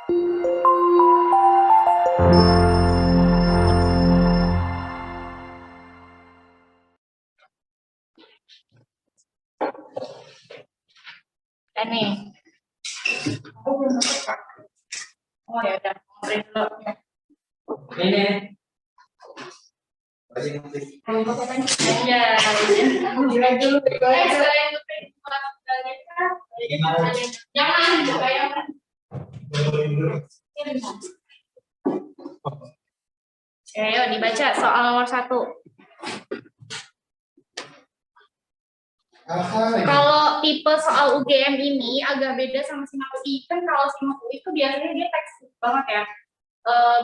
Dan nih. Oh ya udah, print dulu ya. Ini. Ya, jangan dulu. Jangan juga ya. Ayo dibaca soal nomor 1. Kalau tipe soal UGM ini agak beda sama SIMAK UI. Kan kalau SIMAK UI itu biasanya dia tekstur banget ya.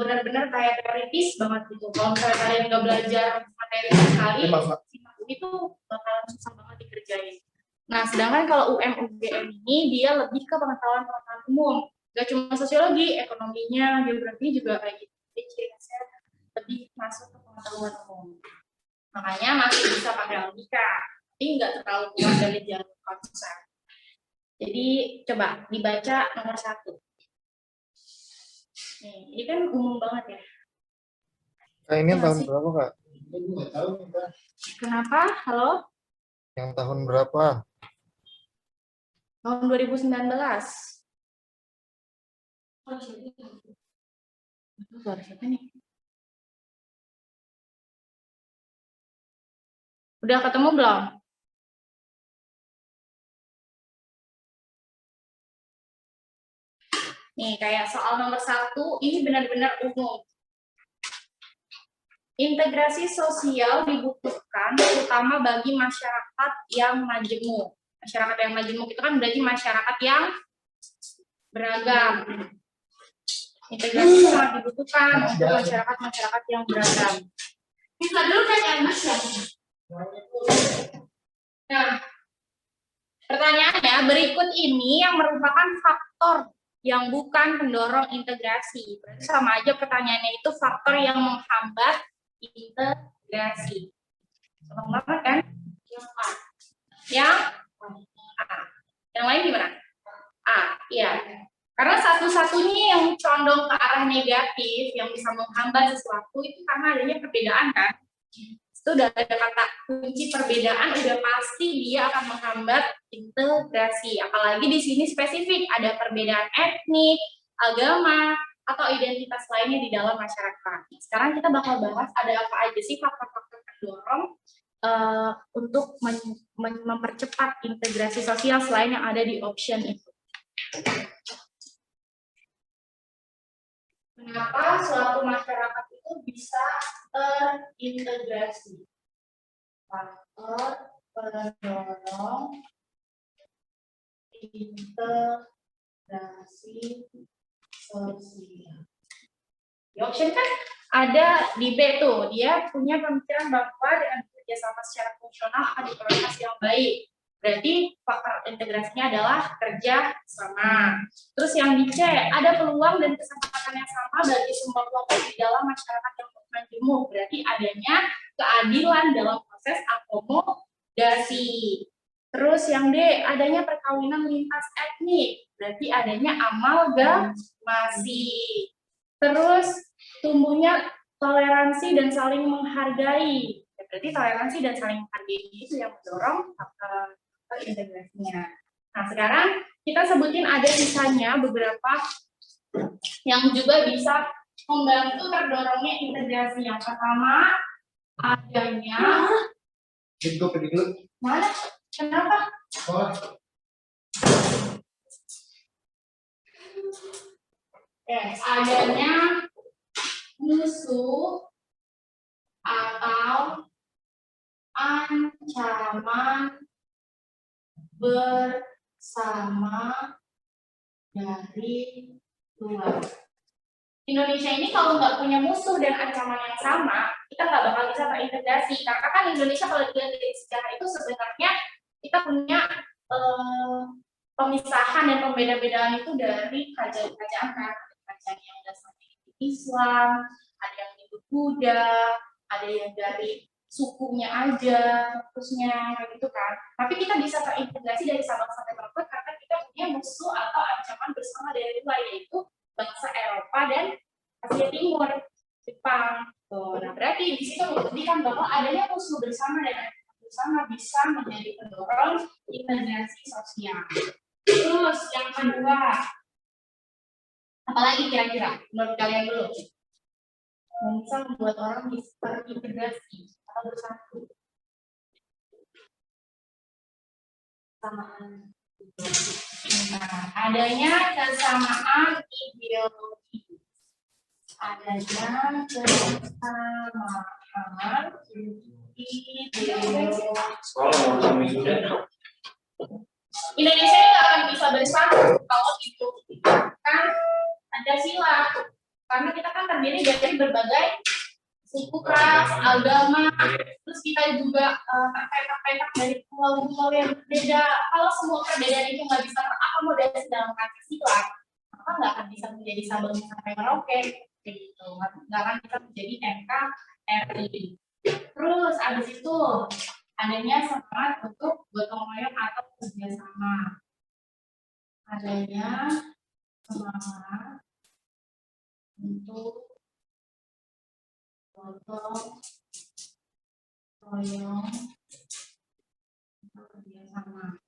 Benar-benar kayak teoritis banget gitu. Kalau misalnya kalian nggak belajar materi sekali, SIMAK UI itu bakalan susah banget dikerjain. Nah, sedangkan kalau UGM ini dia lebih ke pengetahuan umum. Gak cuma sosiologi, ekonominya, geografi juga kayak gitu. Jadi ciri khasnya lebih masuk ke pengetahuan umum. Makanya masih bisa pakai logika, tapi nggak terlalu kuat dari jalur konsep. Jadi coba dibaca nomor 1. Nih, ini kan umum banget ya. Ini tahun berapa, Kak? Kenapa? Halo? Yang tahun berapa? Tahun 2019. Itu suara siapa nih? Udah ketemu belum? Nih, kayak soal nomor 1, ini benar-benar umum. Integrasi sosial dibutuhkan terutama bagi masyarakat yang majemuk. Masyarakat yang majemuk itu kan berarti masyarakat yang beragam. Integrasi sangat dibutuhkan untuk masyarakat yang beragam. Bisa dulu kan Mas ya? Nah, pertanyaannya berikut ini yang merupakan faktor yang bukan pendorong integrasi. Berarti sama aja pertanyaannya itu faktor yang menghambat integrasi. Gampang banget kan? Yang A. Yang A. Yang lain gimana? A. Iya. Karena satu-satunya yang condong ke arah negatif, yang bisa menghambat sesuatu itu karena adanya perbedaan kan? Itu udah ada kata kunci perbedaan, udah pasti dia akan menghambat integrasi. Apalagi di sini spesifik ada perbedaan etnik, agama, atau identitas lainnya di dalam masyarakat. Sekarang kita bakal bahas ada apa aja sih faktor-faktor pendorong untuk mempercepat integrasi sosial selain yang ada di option itu. Kenapa suatu masyarakat itu bisa terintegrasi? Faktor pendorong integrasi sosial. Di option kan ada di B tuh, dia punya pemikiran bahwa dengan kerjasama secara fungsional akan diperoleh hasil yang baik. Berarti faktor integrasinya adalah kerja sama. Terus yang di C, ada peluang dan kesempatan yang sama bagi semua kelompok di dalam masyarakat yang majemuk. Berarti adanya keadilan dalam proses akomodasi. Terus yang D, adanya perkawinan lintas etnik. Berarti adanya amalgamasi. Terus tumbuhnya toleransi dan saling menghargai. Berarti toleransi dan saling menghargai itu yang mendorong integrasinya. Nah, sekarang kita sebutin ada sisanya beberapa yang juga bisa membantu terdorongnya integrasi. Yang pertama, adanya mana? Kenapa? Adanya musuh atau ancaman bersama dari luar. Indonesia ini kalau nggak punya musuh dan ancaman yang sama, kita nggak bakal bisa terintegrasi. Karena kan Indonesia kalau dilihat dari sejarah itu sebenarnya kita punya pemisahan dan pembeda-bedaan itu dari kerajaan-kerajaan kan. Kerajaan yang dasarnya Islam, ada yang itu Buddha, ada yang dari sukunya aja, terusnya gitu kan. Tapi kita bisa terintegrasi dari Sabang sampai Merauke karena kita punya musuh atau ancaman bersama dari luar, yaitu bangsa Eropa dan Asia Timur, Jepang. Tuh, nah berarti di situ membuktikan bahwa adanya musuh bersama dan bersama bisa menjadi pendorong integrasi sosial. Terus yang kedua, apalagi kira-kira menurut kalian dulu yang bisa membuat orang bisa terintegrasi atau bersatu? Kesamaan. Nah, adanya kesamaan ideologi. Adanya kesamaan ideologi. Indonesia ini nggak akan bisa bersatu kalau kan Pancasila. Karena kita kan terdiri dari berbagai suku, ras, agama, terus kita juga terpetak-petak dari pulau-pulau yang berbeda. Kalau semua perbedaan itu nggak bisa terakomodasi dalam Pancasila, maka nggak akan bisa menjadi Sabang sampai Merauke, gitu. Nggak akan bisa menjadi NKRI. Terus abis itu adanya semangat untuk gotong royong atau kerjasama. Adanya semangat untuk gotong royong kerjasama.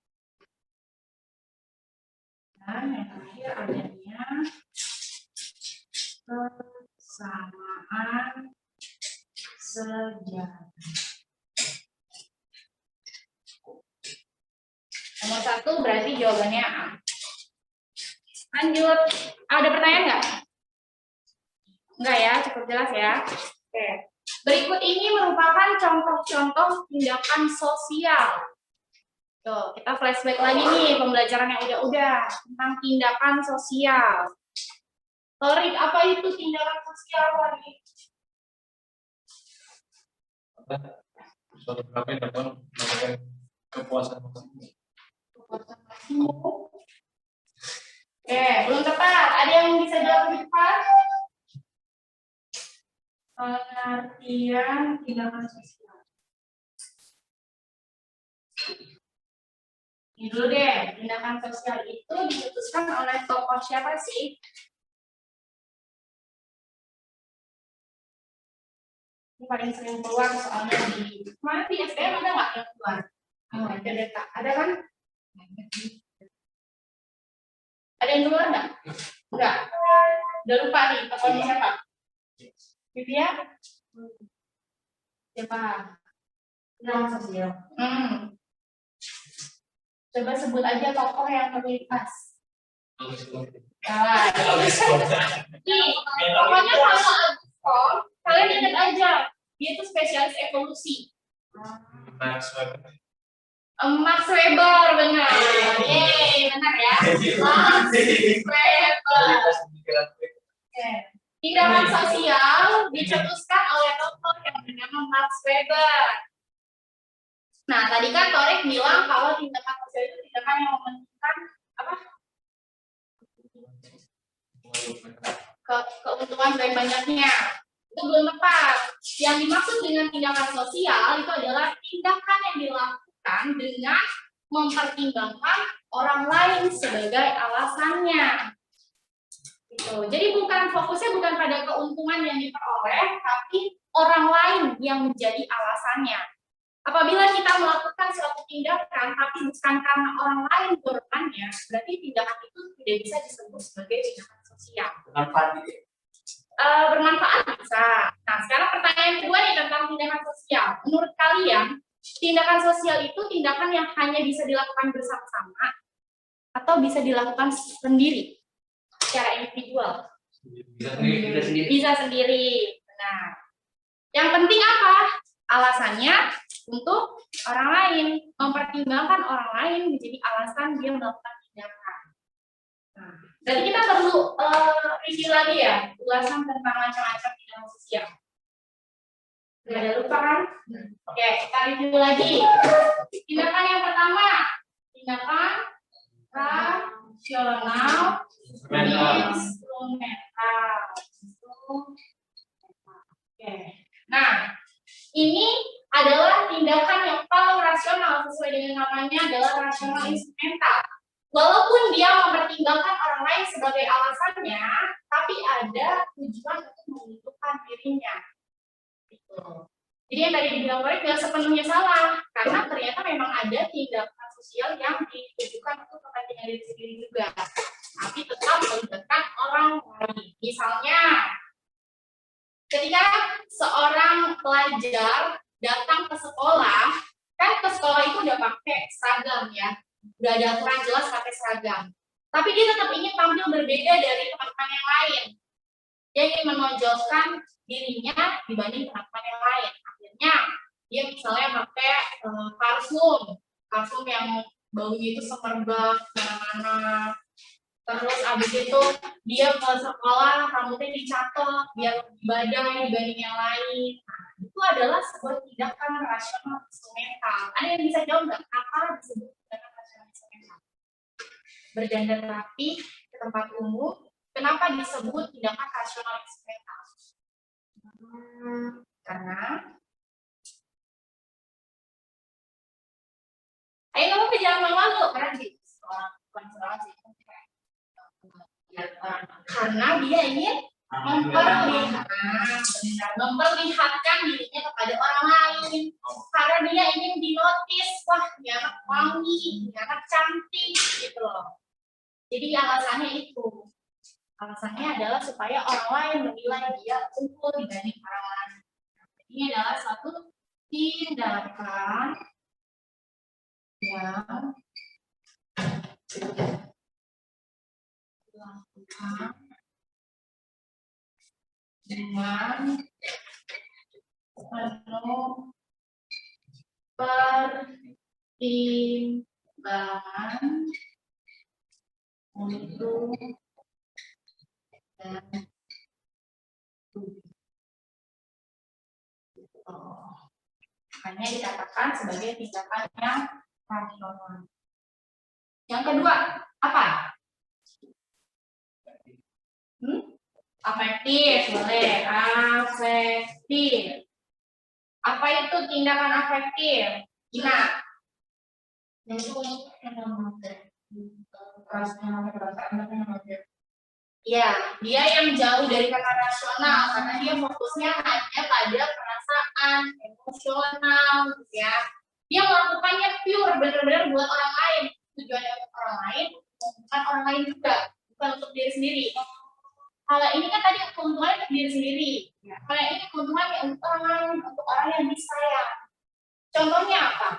Dan yang terakhir adanya kesamaan sejarah. Nomor 1 berarti jawabannya A. Lanjut, ada pertanyaan nggak? Enggak ya, cukup jelas ya. Oke. Berikut ini merupakan contoh-contoh tindakan sosial. Tuh, kita flashback lagi nih pembelajaran yang udah tentang tindakan sosial. Torik, apa itu tindakan sosial, Torik? Suatu kami dapat melakukan kepuasan maksimal. Oke, belum tepat. Ada yang bisa jawab lebih tepat? Pengertian tindakan sosial. Ini dulu deh, tindakan sosial itu diputuskan oleh tokoh siapa sih? Ini paling sering keluar soalnya di mana di SBM ada nggak yang keluar? Ada kan? Ada yang keluar nggak? Enggak. Udah lupa nih, tokohnya siapa? Vivia? Siapa? Tindakan sosial. Coba sebut aja tokoh yang terlintas. Salah. Nih, tokohnya sama Aguston. Kalian ingat aja, dia itu spesialis evolusi. Max Weber, benar. Yeay, benar ya. Max Weber. Tindakan sosial dicetuskan oleh tokoh yang bernama Max Weber. Nah, tadi kan Torik bilang kalau tindakan sosial itu tindakan yang mementingkan apa? Keuntungan banyak-banyaknya. Itu belum tepat. Yang dimaksud dengan tindakan sosial itu adalah tindakan yang dilakukan dengan mempertimbangkan orang lain sebagai alasannya. Gitu. Jadi fokusnya bukan pada keuntungan yang diperoleh, tapi orang lain yang menjadi alasannya. Apabila kita melakukan suatu tindakan tapi bukan karena orang lain korbannya, berarti tindakan itu tidak bisa disebut sebagai tindakan sosial. Bermanfaat bisa. Nah, sekarang pertanyaan kedua nih tentang tindakan sosial. Menurut kalian, tindakan sosial itu tindakan yang hanya bisa dilakukan bersama-sama atau bisa dilakukan sendiri, secara individual? Bisa sendiri. Nah, yang penting apa? Alasannya untuk orang lain, mempertimbangkan orang lain menjadi alasan dia melakukan tindakan. Nah, jadi kita perlu review lagi ya, ulasan tentang macam-macam tindakan sosial. Nggak ada lupa kan? Oke, kita review lagi. Tindakan yang pertama, tindakan rasional instrumental. Oke. Nah, ini adalah tindakan yang paling rasional, sesuai dengan namanya adalah rasional instrumental. Walaupun dia mempertimbangkan orang lain sebagai alasannya, tapi ada tujuan untuk menentukan dirinya. Gitu. Jadi yang tadi dibilang Korek nggak sepenuhnya salah, karena ternyata memang ada tindakan sosial yang ditujukan untuk kepentingan diri sendiri juga, tapi tetap melibatkan orang lain. Misalnya, ketika seorang pelajar datang ke sekolah, kan ke sekolah itu udah pakai seragam ya, udah ada aturan jelas pakai seragam. Tapi dia tetap ingin tampil berbeda dari teman-teman yang lain. Dia ingin menonjolkan dirinya dibanding teman-teman yang lain. Akhirnya dia misalnya pakai parfum yang baunya itu semerbak kemana-mana. Terus abis itu dia ke sekolah rambutnya dicatok biar lebih badai dibanding yang lain. Nah, itu adalah sebuah tindakan rasional instrumental. Ada yang bisa jawab nggak apa disebut tindakan rasional instrumental? Berdandan rapi ke tempat umum, kenapa disebut tindakan rasional instrumental? Karena ayo kamu ke jalan malu karena sih karena dia ingin memperlihatkan dirinya kepada orang lain, karena dia ingin dinotis, wah dia anak wangi, dia anak cantik gitu loh. Jadi alasannya itu, alasannya adalah supaya orang lain menilai dia unggul dibanding orang lain. Ini adalah suatu tindakan yang dilakukan dengan penuh pertimbangan untuk dan hanya dikatakan sebagai tindakan yang rasional. Yang kedua, apa? Afektif, boleh. Afektif. Apa itu tindakan afektif? Gina? Ya, dia yang jauh dari kata rasional karena dia fokusnya hanya pada perasaan, emosional, gitu ya. Dia melakukannya pure, benar-benar buat orang lain. Tujuannya untuk orang lain, bukan orang lain juga, bukan untuk diri sendiri. Kalau ini kan tadi keuntungannya untuk diri sendiri. Kalau ini keuntungannya untuk orang lain, untuk orang yang disayang. Contohnya apa?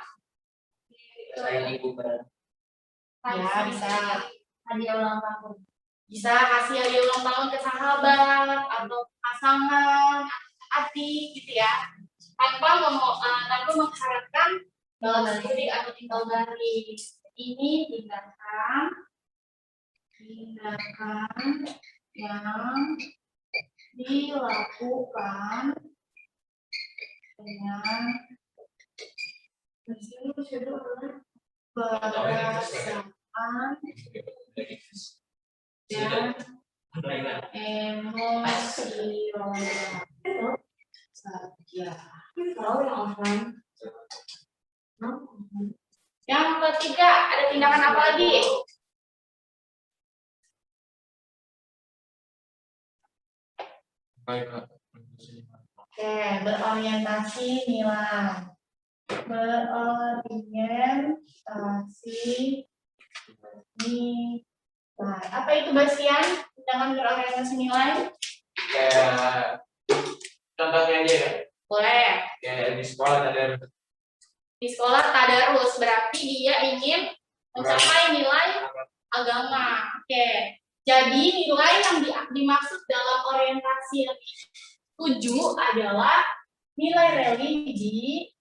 Sayang ibu berat. Ya, bisa hadiah ulang tahun. Bisa kasih hadiah ulang tahun ke sahabat atau pasangan, adik gitu ya. Tanpa mengharapkan balas budi atau timbal balik. Ini tindakan yang dilakukan dengan berdasarkan dan emosional saja. Yang ketiga, ada tindakan apa lagi? Baik, Kak. Oke, berorientasi nilai. Berorientasi nilai. Apa itu Bastian? Tindakan berorientasi nilai? Kayak contohnya aja kan? Boleh. Kayak di sekolah ada. Di sekolah tadarus berarti dia ingin mencapai nilai agama. Oke. Jadi nilai yang dimaksud dalam orientasi yang dituju adalah nilai religi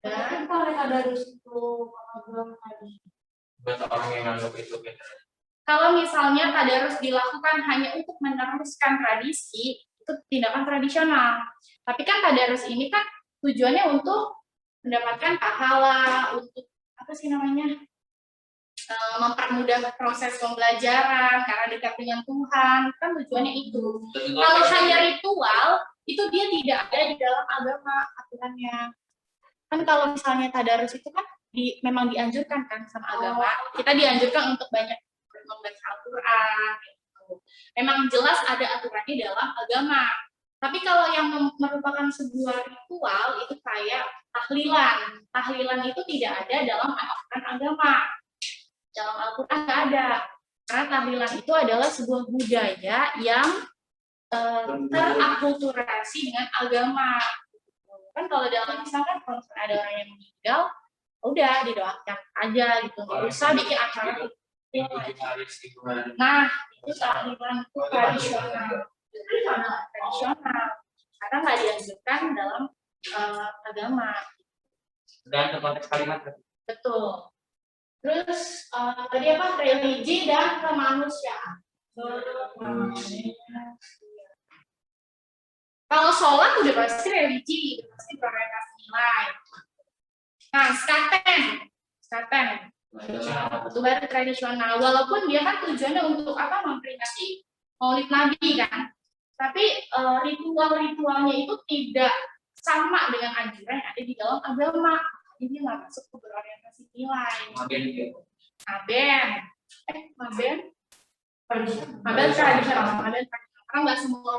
dan kalau tadarus itu agama tadi. Buat orang yang nganggap itu gitu. Kalau misalnya tadarus dilakukan hanya untuk meneruskan tradisi, itu tindakan tradisional. Tapi kan tadarus ini kan tujuannya untuk mendapatkan pahala, untuk apa sih namanya? Mempermudah proses pembelajaran karena dekat dengan Tuhan, kan tujuannya itu. Kalau hanya ritual, itu dia tidak ada di dalam agama aturannya. Kan kalau misalnya tadarus itu kan memang dianjurkan kan sama agama. Kita dianjurkan untuk banyak membaca Al-Quran. Gitu. memang jelas ada aturannya dalam agama. Tapi kalau yang merupakan sebuah ritual itu kayak tahlilan. Tahlilan itu tidak ada dalam aturan agama. Dalam Al-Quran nggak ada. Karena tahlilan itu adalah sebuah budaya yang terakulturasi dengan agama. Kan kalau dalam Islam kan kalau ada orang yang meninggal, udah didoakan aja gitu. Nggak usah bikin acara. Nah, itu tahlilan itu tradisional. Tradisional. Karena nggak dianjurkan dalam agama. Dan konteks kalimat. Betul. Terus tadi apa? Religi dan kemanusiaan. Kalau sholat udah pasti religi, pasti berorientasi nilai. Nah, skaten, itu baru tradisional. Walaupun dia kan tujuannya untuk apa? Memperingati Maulid Nabi kan. Tapi ritual-ritualnya itu tidak sama dengan anjuran yang ada di dalam agama. Jadi nggak masuk ke berorientasi nilai. Maben tradisional. Karena nggak semua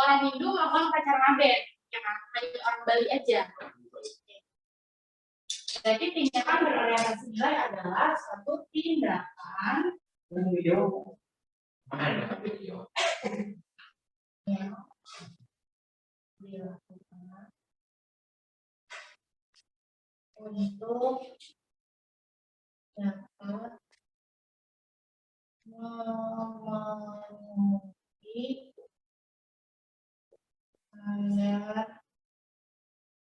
orang Hindu melakukan upacara maben, ya kan? Hanya orang Bali aja. Jadi tindakan berorientasi nilai adalah suatu tindakan untuk dapat memenuhi standar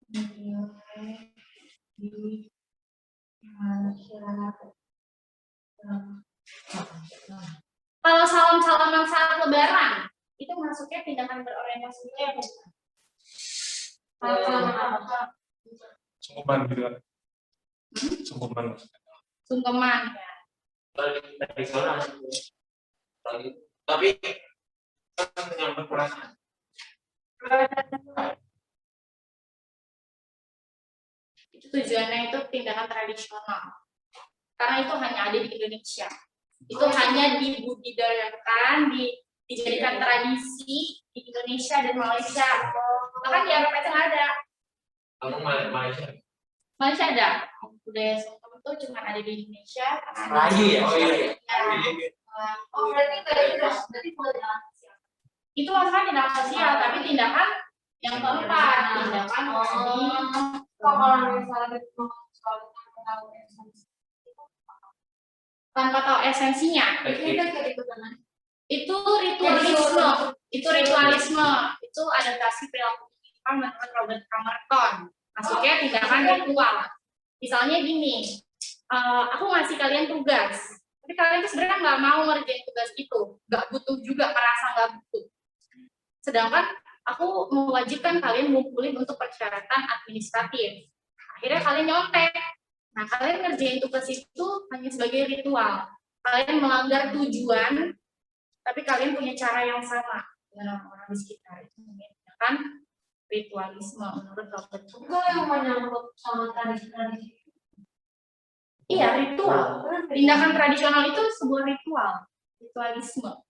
nilai di masyarakat. Kalau salam-salaman saat Lebaran itu masuknya tindakan berorientasi nilai bukan? Sungkeman gitu kan. Sungkeman ya. Tradisional. Tapi yang berperasaan. Itu tujuannya itu tindakan tradisional. Karena itu hanya ada di Indonesia. Itu hanya dibudidayakan, dijadikan tradisi di Indonesia dan Malaysia. Bahkan di Eropa itu nggak ada. Kamu Malaysia? Malaysia ada. Budaya sungkem itu cuma ada di Indonesia. Melayu ya? Oh iya. Oh berarti boleh dalam sosial. Itu masalah tindakan sosial, tapi tindakan yang keempat, tindakan tanpa tahu esensinya. Itu ritualisme. Itu adaptasi perilaku menurut Robert Camerton. Masuknya tindakan ritual. Misalnya gini, aku ngasih kalian tugas, tapi kalian tuh sebenarnya nggak mau ngerjain tugas itu, nggak butuh juga, merasa nggak butuh. Sedangkan aku mewajibkan kalian ngumpulin untuk persyaratan administratif. Akhirnya kalian nyontek. Nah, kalian ngerjain tugas itu hanya sebagai ritual. Kalian melanggar tujuan, tapi kalian punya cara yang sama dengan orang-orang di sekitar. Itu kan ritualisme menurut Robert. Itu yang menyangkut sama tradisi-tradisi. Iya, ritual. Tindakan tradisional itu sebuah ritual. Ritualisme.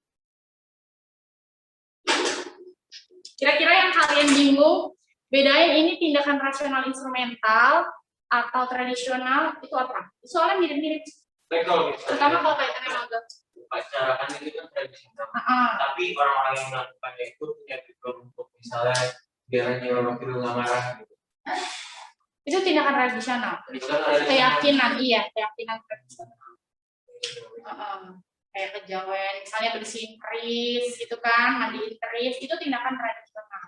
Kira-kira yang kalian bingung, bedanya ini tindakan rasional instrumental atau tradisional itu apa? Soalnya mirip-mirip. Terutama kalau kaitannya sama Pacaran itu kan tradisional. Tapi orang-orang yang melakukannya itu punya tujuan untuk misalnya biar orang itu nggak marah. itu tindakan tradisional. Keyakinan, keyakinan tradisional. Kayak kejawen, misalnya bersihin keris gitu kan, mandiin keris, itu tindakan tradisional.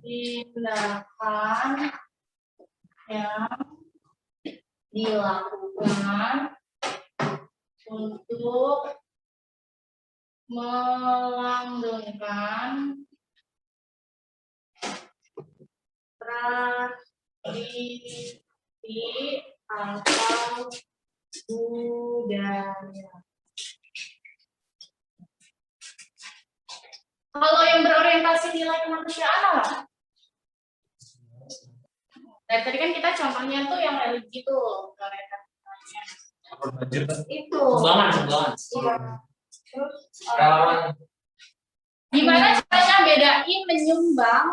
Tindakan yang dilakukan untuk melanggengkan tradisi atau budaya. Kalau yang berorientasi nilai kemanusiaan apa? Nah, tadi kan kita contohnya tuh yang religi tuh. Budget. Itu. Sumbangan. Iya. Terus Relawan. Gimana caranya bedain menyumbang?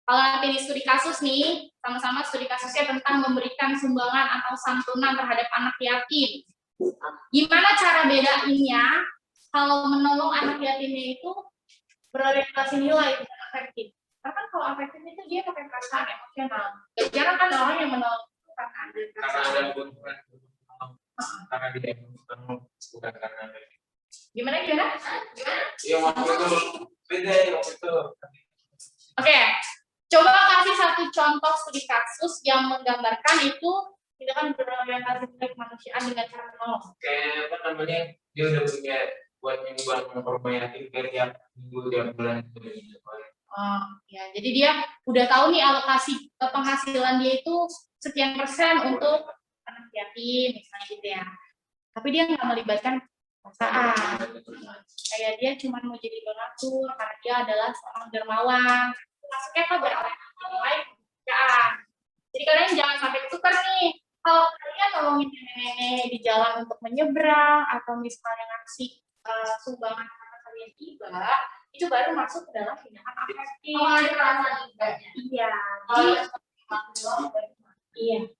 Kalau nanti di studi kasus nih, sama-sama studi kasusnya tentang memberikan sumbangan atau santunan terhadap anak yatim. Gimana cara bedainnya? Kalau menolong anak yatimnya itu berorientasi nilai, bukan afektif. Karena kan kalau afektif itu dia pakai perasaan emosional. Jarang kan orang yang menolong karena ada Karena ada kebutuhan. Karena dia bukan karena Gimana? Iya, waktu itu beda ya waktu itu. Oke, coba kasih satu contoh studi kasus yang menggambarkan itu tindakan berorientasi nilai kemanusiaan dengan cara menolong. Kayak apa namanya, dia udah punya buat nyumbang korban yatim kayak tiap minggu tiap bulan gitu. Oh, ya, jadi dia udah tahu nih alokasi penghasilan dia itu sekian persen untuk anak yatim misalnya gitu ya. Tapi dia nggak melibatkan perasaan. Kayak dia cuma mau jadi donatur karena dia adalah seorang dermawan. Masuknya ke berorientasi nilai kemanusiaan. Jadi kalian jangan sampai ketukar nih. Kalau kalian nolongin nenek-nenek di jalan untuk menyeberang atau misalnya ngasih sumbangan karena kalian tiba, itu baru masuk ke dalam tindakan afektif. kalau ada perasaan ibadahnya. Iya. Kalau Iya.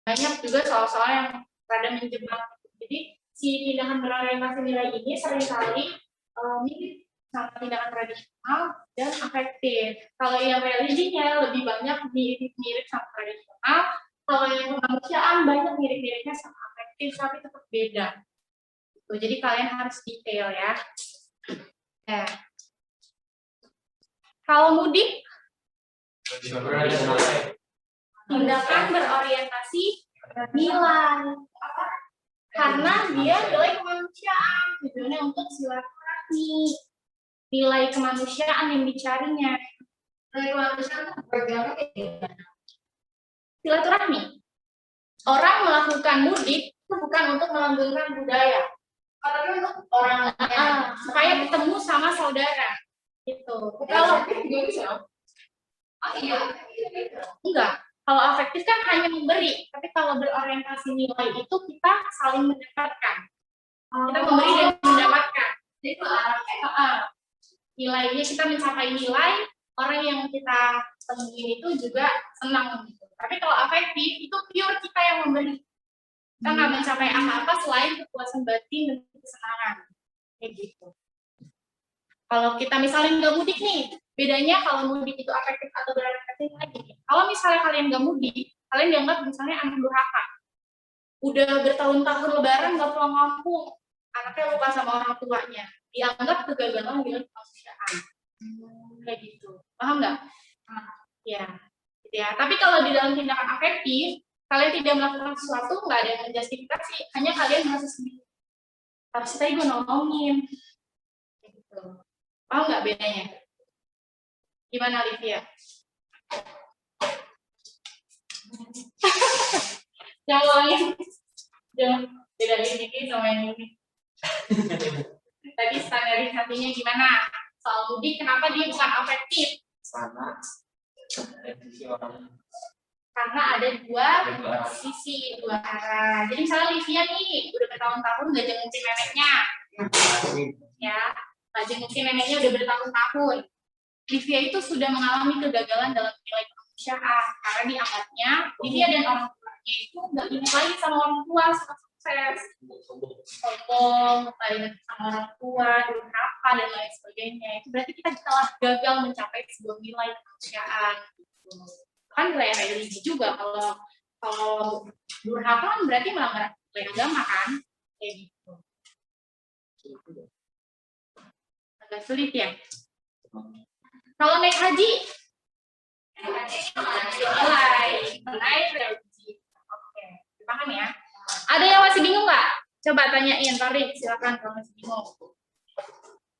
Banyak juga soal-soal yang rada menjebak. Jadi si tindakan berorientasi nilai ini seringkali mirip sama tindakan tradisional dan afektif. Kalau yang religinya lebih banyak mirip sama tradisional. Kalau yang kemanusiaan banyak mirip-miripnya sama afektif, tapi tetap beda. Jadi kalian harus detail ya. Nah, kalau mudik, tindakan berorientasi nilai. Karena dia nilai kemanusiaan, tujuannya untuk silaturahmi. Nilai kemanusiaan yang dicarinya. nilai kemanusiaan bergerak Silaturahmi. Orang melakukan mudik itu bukan untuk melanggengkan budaya, tapi untuk orang supaya ketemu sama saudara. Gitu. kalau juga bisa. Oh iya. Enggak. Kalau afektif kan hanya memberi, tapi kalau berorientasi nilai itu kita saling mendapatkan. Kita memberi dan mendapatkan. Jadi itu arahnya. Nilainya kita mencapai nilai, orang yang kita temuin itu juga senang. Gitu. Tapi kalau afektif itu pure kita yang memberi. Kita nggak mencapai apa-apa selain kepuasan batin dan kesenangan. Kayak gitu. Kalau kita misalnya nggak mudik nih, bedanya kalau mudik itu afektif atau berorientasi lagi. Kalau misalnya kalian nggak mudik, kalian dianggap misalnya anak durhaka. Udah bertahun-tahun lebaran nggak pulang kampung, anaknya lupa sama orang tuanya. Dianggap kegagalan dengan kemanusiaan. Kayak gitu. Paham nggak? Ya. Gitu ya. Tapi kalau di dalam tindakan afektif, kalian tidak melakukan sesuatu, nggak ada yang menjustifikasi, hanya kalian merasa sendiri. Tapi tadi gue nolongin. Kayak gitu. Paham nggak bedanya? Gimana, Olivia? Jangan bedain ini sama yang ini. Tadi standarisasinya gimana? Soal mudik, kenapa dia bukan afektif? Sama sisi orang. Karena ada dua sisi, dua arah. Jadi misalnya Livia nih, udah bertahun-tahun nggak jengukin neneknya. Ya, nggak jengukin neneknya udah bertahun-tahun. Livia itu sudah mengalami kegagalan dalam nilai kemanusiaan karena dianggapnya Livia dan orang tuanya itu nggak ingat lagi sama orang tua sama sukses, sombong, ingat sama orang tua, durhaka dan lain sebagainya. Itu berarti kita telah gagal mencapai sebuah nilai kemanusiaan. Kan nilai religi juga. Kalau durhaka kan berarti melanggar nilai agama kan, kayak gitu. Agak sulit ya. Kalau naik haji, nilai religi. Oke, paham ya? Ada yang masih bingung nggak? Coba tanyain, Tarik, silakan kalau masih bingung.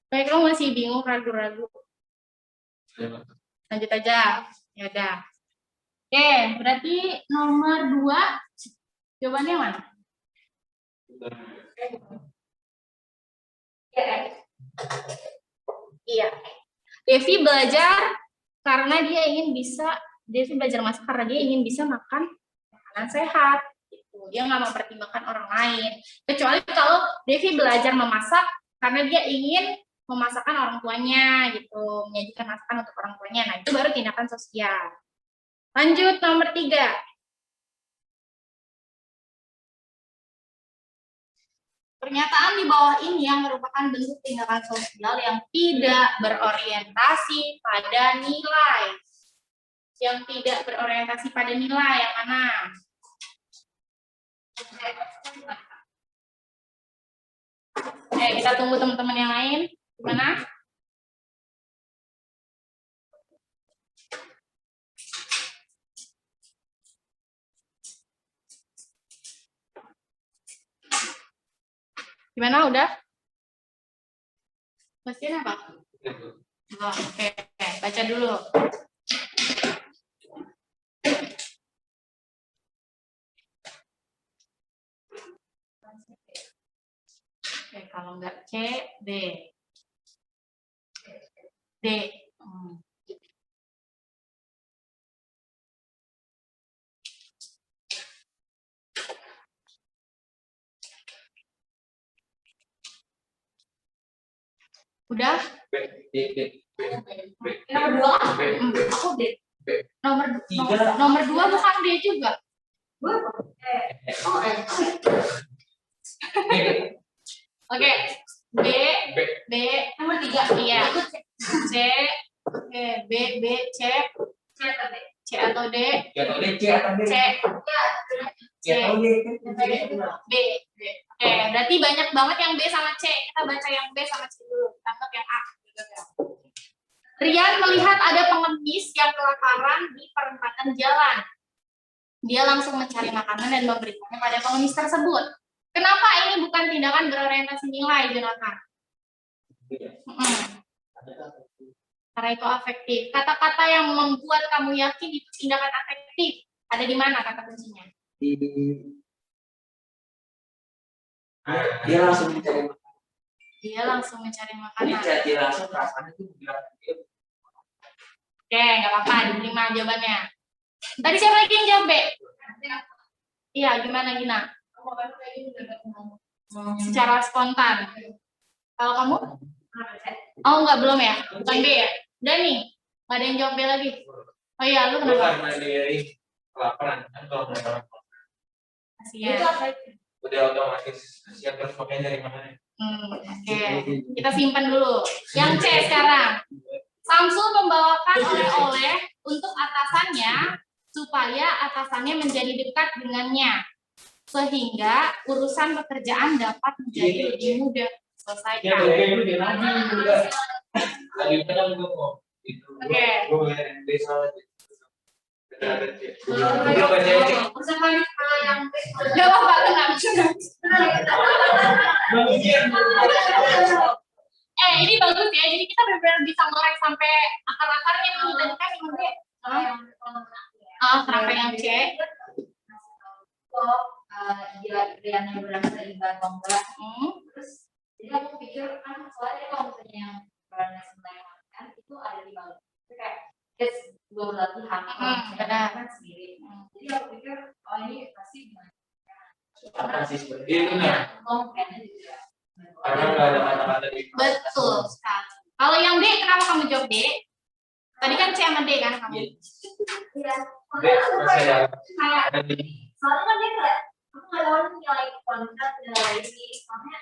Baik, kamu masih bingung, ragu-ragu. Lanjut aja. Ya udah. Oke, berarti nomor 2, jawabannya mana? Iya. Devi belajar karena dia ingin bisa Dia tuh belajar masak karena dia ingin bisa makan makanan sehat. Gitu. Dia nggak mempertimbangkan orang lain. Kecuali kalau Devi belajar memasak karena dia ingin memasakkan orang tuanya, gitu, menyajikan masakan untuk orang tuanya. Nah, itu baru tindakan sosial. Lanjut nomor 3. Pernyataan di bawah ini yang merupakan bentuk tindakan sosial yang tidak berorientasi pada nilai. Yang tidak berorientasi pada nilai, yang mana? Kita tunggu teman-teman yang lain. Gimana? Gimana, udah? Mesin apa? Oh, oke, baca dulu. Oke, kalau enggak C, D. D. Udah? Nomor 2 Aku D. Nomor 2 bukan D juga. Oke, B, nomor 3, iya. C, oke, B, C, C atau D, C, B. Oke, berarti banyak banget yang B sama C. Kita baca yang B sama C dulu. Tangkap yang A. Rian melihat ada pengemis yang kelaparan di perempatan jalan. Dia langsung mencari makanan dan memberikannya pada pengemis tersebut. Kenapa ini bukan tindakan berorientasi nilai, Jonathan? Karena itu afektif. Kata-kata yang membuat kamu yakin itu tindakan afektif ada di mana kata kuncinya? Dia langsung mencari makanan. Dia langsung mencari makanan. Dia langsung rasanya itu bilang Oke, nggak apa-apa, diterima jawabannya. Tadi siapa lagi yang jawab, B? Iya, gimana, Gina? Secara spontan. Kalau kamu? Oh, enggak, belum ya? Bukan B ya? Udah nih, nggak ada yang jawab B lagi. Oh iya, lu kenapa? karena dia kelaparan kan kalau mereka Kasian. udah otomatis siap terus makanya dari mana? Oke, kita simpan dulu. Yang C sekarang. Samsul membawakan oleh-oleh untuk atasannya supaya atasannya menjadi dekat dengannya sehingga urusan pekerjaan dapat menjadi lebih mudah selesaikan. Oke. Gak apa-apa, tenang. Ini bagus ya, jadi kita benar-benar bisa melek sampai akar-akarnya nih. Tadi kan yang B. Kenapa yang C? Dia yang berasa ibadah atau enggak. Terus jadi aku pikir kan soalnya kalau misalnya yang berani melewatkan itu ada di bawah. Itu kayak dua belah pihak. Kan sendiri. Jadi aku pikir ini pasti gimana? Seperti itu ya. Kayaknya juga. Karena nggak ada kata-kata di. Betul sekali. Kalau yang D, kenapa kamu jawab D? Tadi kan C sama D kan kamu? Iya. Masih ada di. Soalnya kan dia kayak aku nggak tahu nilai kualitas nilai ini. Soalnya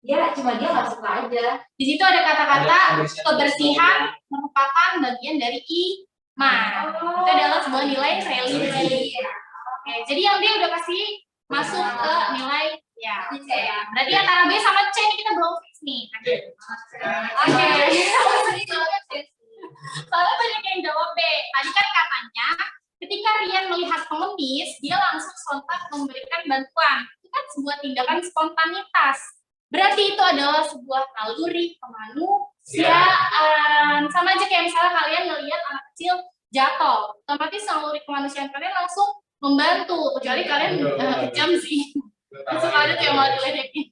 ya cuma dia nggak suka aja. Di situ ada kata-kata kebersihan merupakan bagian dari iman. Itu adalah sebuah nilai religi. Oke, jadi yang D udah pasti masuk ke nilai ya. Berarti antara B sama C ini kita belum fix nih. Oke. Soalnya banyak yang jawab B. Tadi kan katanya ketika Rian melihat pengemis, dia langsung sontak memberikan bantuan. Itu kan sebuah tindakan spontanitas. Berarti itu adalah sebuah naluri kemanusiaan. Sama aja kayak misalnya kalian melihat anak kecil jatuh, otomatis naluri kemanusiaan kalian langsung membantu. Kecuali kalian kejam sih. Langsung ada tuh yang mau diledekin.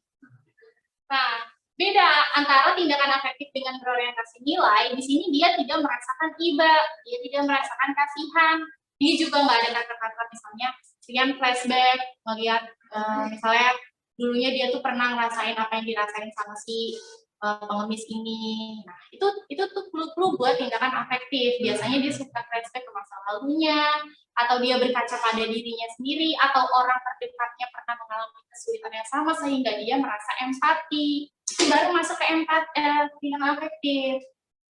Nah, B Beda antara tindakan afektif dengan berorientasi nilai. Di sini dia tidak merasakan iba, dia tidak merasakan kasihan, dia juga nggak ada kata-kata misalnya Rian flashback melihat misalnya dulunya dia tuh pernah ngerasain apa yang dirasain sama si pengemis ini. Nah, itu tuh clue-clue buat tindakan afektif. Biasanya dia suka flashback ke masa lalunya, atau dia berkaca pada dirinya sendiri, atau orang terdekatnya pernah mengalami kesulitan yang sama sehingga dia merasa empati. Itu baru masuk ke tindakan afektif.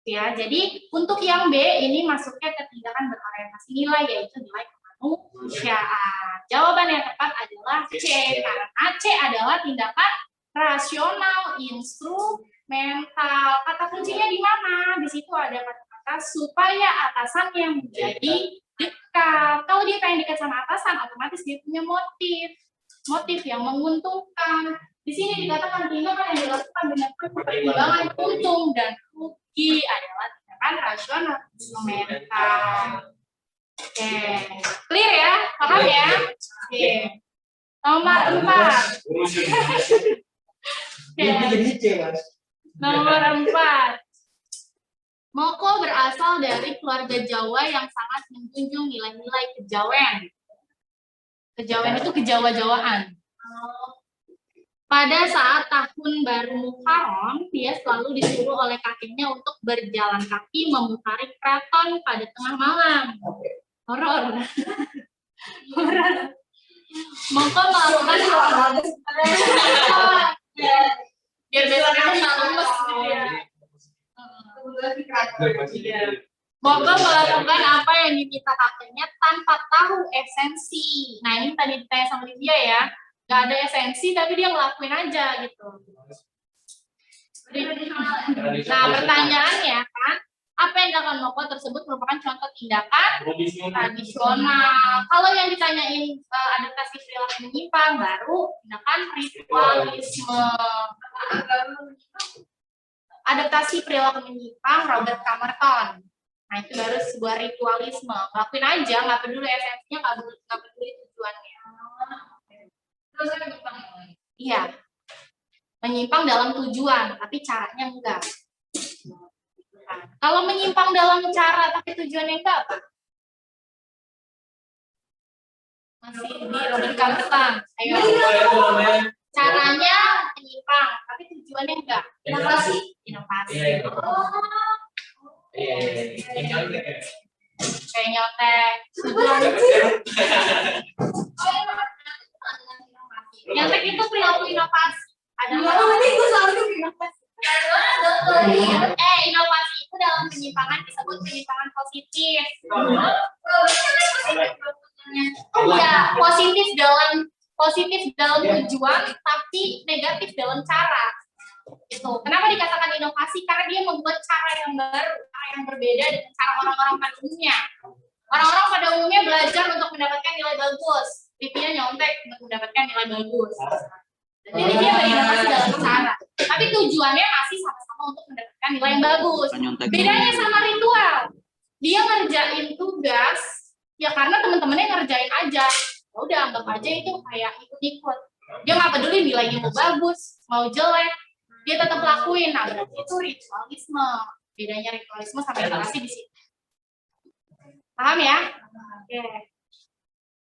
Ya, jadi untuk yang B ini masuknya ke tindakan berorientasi nilai, yaitu nilai kemanusiaan. Jawaban yang tepat adalah C, karena C adalah tindakan rasional, instrumental. Kata kuncinya di mana? Di situ ada kata-kata supaya atasan yang menjadi dekat. Kalau dia pengen dekat sama atasan, otomatis dia punya motif yang menguntungkan. Di sini dikatakan tindakan yang dilakukan dengan pertimbangan untung dan rugi adalah tindakan rasional, instrumental. Oke, clear ya? Paham ya? Oke. Nomor 4. Nomor 4. Moko berasal dari keluarga Jawa yang sangat menjunjung nilai-nilai kejawen. Kejawen itu kejawa-jawaan. Pada saat tahun baru Muharram, dia selalu disuruh oleh kakeknya untuk berjalan kaki memutari keraton pada tengah malam. Horor. Horor. Moko melakukan biar besoknya nggak lemes gitu ya. Moko melakukan apa yang diminta kakeknya tanpa tahu esensi. Nah, ini tadi ditanya sama Lydia ya, nggak ada esensi tapi dia ngelakuin aja gitu. Nah, pertanyaannya kan, apa yang dilakukan Moko tersebut merupakan contoh tindakan tradisional. Kalau yang ditanyain adaptasi perilaku menyimpang, baru tindakan ritualisme. Adaptasi perilaku menyimpang Robert Camerton. Nah, itu baru sebuah ritualisme. Lakuin aja, nggak peduli esensinya, nggak peduli tujuannya. Terus menyimpang yang lain. Iya, menyimpang dalam tujuan, tapi caranya enggak. Nah, kalau menyimpang dalam cara tapi tujuannya enggak apa? Masih di Robert Camerton. Ayo. Caranya menyimpang, tapi tujuannya enggak. Inovasi. Kayak nyontek. Nyontek itu perilaku inovasi. Ada inovasi itu dalam penyimpangan disebut penyimpangan positif. Ya, positif dalam tujuan, tapi negatif dalam cara. Itu. Kenapa dikatakan inovasi? Karena dia membuat cara yang baru, cara yang berbeda dengan cara orang-orang pada umumnya. Orang-orang pada umumnya belajar untuk mendapatkan nilai bagus. Dia nyontek untuk mendapatkan nilai bagus. Jadi dia berinovasi dalam cara. Tapi tujuannya masih sama-sama untuk mendapatkan nilai yang bagus. Bedanya sama ritual. Dia ngerjain tugas, ya karena teman-temannya ngerjain aja. Ya udah, anggap aja itu kayak ikut-ikut. Dia nggak peduli nilainya mau bagus, mau jelek. Dia tetap lakuin. Nah, berarti itu ritualisme. Bedanya ritualisme sama inovasi di sini. Paham ya? Oke.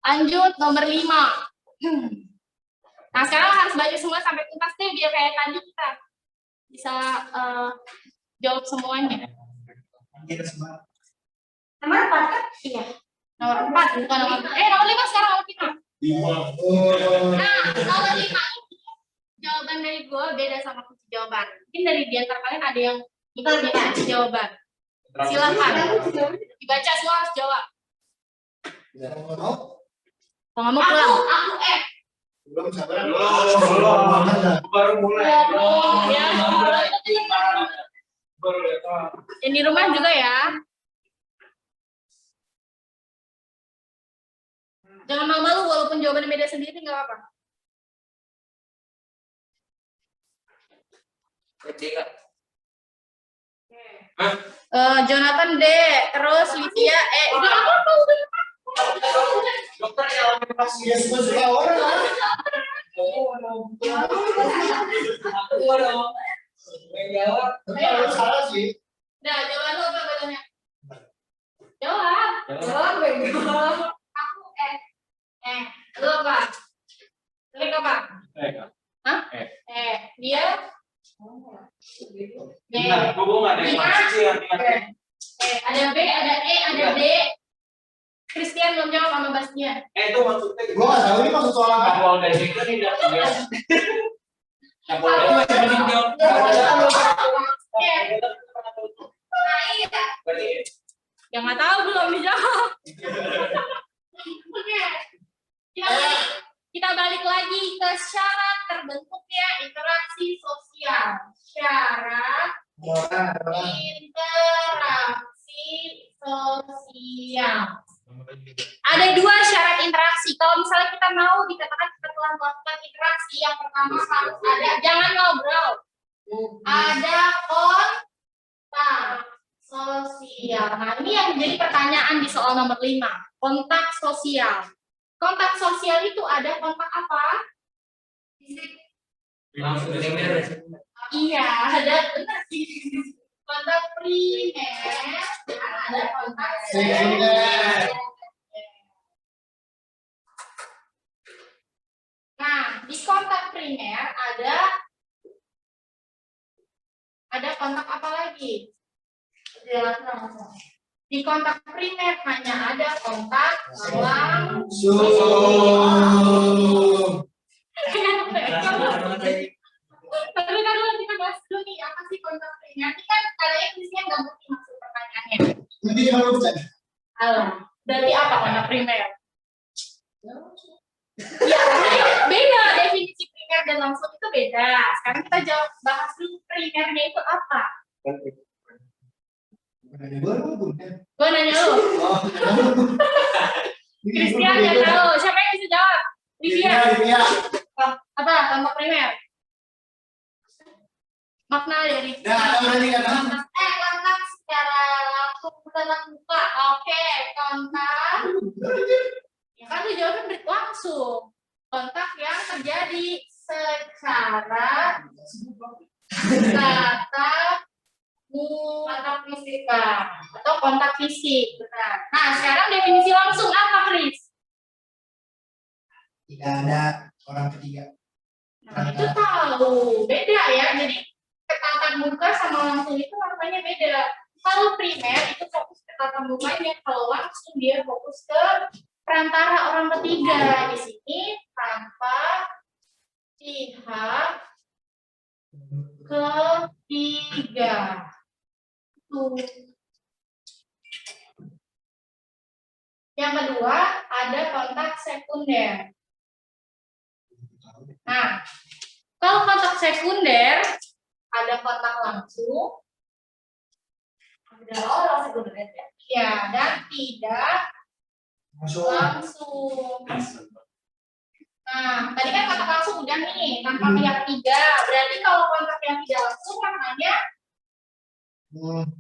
Lanjut nomor 5. Nah, sekarang harus baca semua sampai tuntas deh biar kayak tadi kita bisa jawab semuanya. Nomor 4 kan? Iya. Nomor 4 bukan nomor 5. Nomor 5 sekarang nomor kita. 5. Nah, nomor 5 ini jawaban dari gue beda sama kunci jawaban. Mungkin dari di antara kalian ada yang ikutin kunci jawaban. Silakan. Dibaca semua harus jawab. Kalau nggak mau pulang. Belum sabar. Baru mulai. Ya. Yang di rumah juga ya. Jangan malu-malu walaupun jawabannya beda sendiri nggak apa-apa. Jonathan D, terus Lydia udah apa? Dokter yang jawab. Tapi kalau salah sih. Nah, jawaban lu apa bedanya? Jawab. Jawab bego. Aku lu apa? Klik apa? Hah? Dia B. Nah, gue nggak ada yang masuk sih yang Ada B, ada E, ada D. Christian belum jawab sama Bastian. itu maksudnya Gua nggak tahu ini maksud soal apa. kapol dari itu tidak punya kapol dari itu mending jawab Iya. Nah, iya. berarti Yang nggak tahu belum dijawab. Oke. Kita balik lagi ke syarat terbentuknya interaksi sosial. Syarat interaksi sosial. Ada dua syarat interaksi. Kalau misalnya kita mau dikatakan kita telah melakukan interaksi, yang pertama harus ada, jangan ngobrol. Ada kontak sosial. Nah, ini yang menjadi pertanyaan di soal nomor 5. Kontak sosial. Kontak sosial itu ada kontak apa? langsung primer Iya, ada benar sih. Kontak primer dan ada kontak Sekunder. Nah, di kontak primer ada kontak apa lagi? Di kontak primer hanya ada kontak langsung. Tapi kalau kita bahas dulu nih, apa sih kontak primer? Ini kan kalian isinya nggak mungkin masuk pertanyaannya. Nanti dia mau bisa. Alah, berarti apa kontak primer? Ya, beda definisi primer dan langsung itu beda. Sekarang kita bahas dulu primernya itu apa? Gue nanya lu. Christian nggak tahu. Siapa yang bisa jawab? Livia. Apa kontak primer? Makna dari kontak secara langsung tatap muka. Oke, kontak. Ya kan lu jawabnya langsung. Kontak yang terjadi secara tatap muka atau kontak fisik. Benar. Nah, sekarang definisi langsung apa, Chris? Tidak ada orang ketiga. Nah, itu tahu. Beda ya. Jadi tatap muka sama langsung itu namanya beda. Kalau primer itu fokus ke tatap mukanya, kalau langsung dia fokus ke perantara orang ketiga. Di sini tanpa pihak ketiga. Tuh. Yang kedua ada kontak sekunder. Nah, kalau kontak sekunder ada kontak langsung, Ada orang sebenarnya. ya, dan tidak langsung. Nah, tadi kan kontak langsung udah nih, tanpa pihak ketiga. Berarti kalau kontak yang tidak langsung maknanya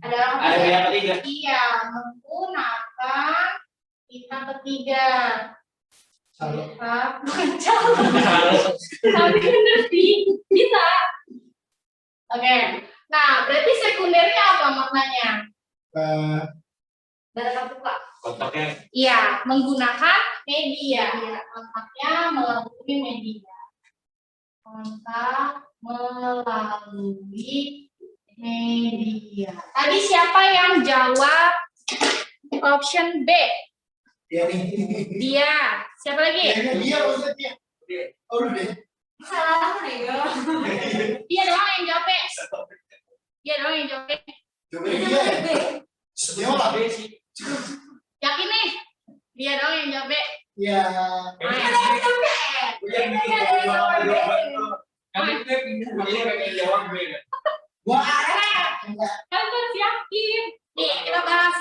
ada orang ada pihak ketiga Iya, menggunakan pihak ketiga. Bukan calon. Tapi bener sih, bisa. Oke. Nah, berarti sekundernya apa maknanya? Tatap muka. kontaknya Iya, menggunakan media. Kontaknya melalui media. Kontak melalui media. Tadi siapa yang jawab option B? Dia nih. Dia. Siapa lagi? Dia maksudnya. Oh, lu deh. Salah nego. Dia doang yang jawab B. Dia doang yang jawab B. Coba dia. Dia lah. Yakin nih? Dia doang yang jawab B. Ya. Gua Kan harus yakin. Nih, kita bahas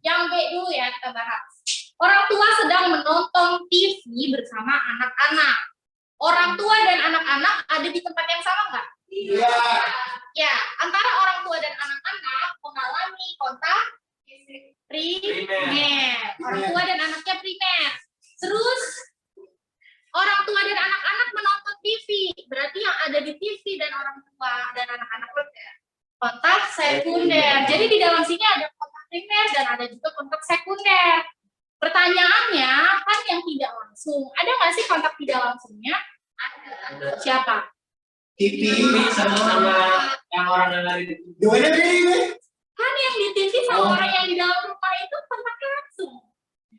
yang B dulu ya, kita bahas. Orang tua sedang menonton TV bersama anak-anak. Orang tua dan anak-anak ada di tempat yang sama nggak? Iya. Ya, antara orang tua dan anak-anak mengalami kontak primer. Orang tua dan anaknya primer. Terus orang tua dan anak-anak menonton TV. Berarti yang ada di TV dan orang tua dan anak-anak sekunder. Jadi di dalam sini ada kontak primer dan ada juga kontak sekunder. Pertanyaannya kan yang tidak langsung. Ada nggak sih kontak tidak langsungnya? Ada. Siapa? TV sama yang orang yang lari di gimana ini? Kan yang di TV sama orang yang di dalam rumah itu kontaknya langsung.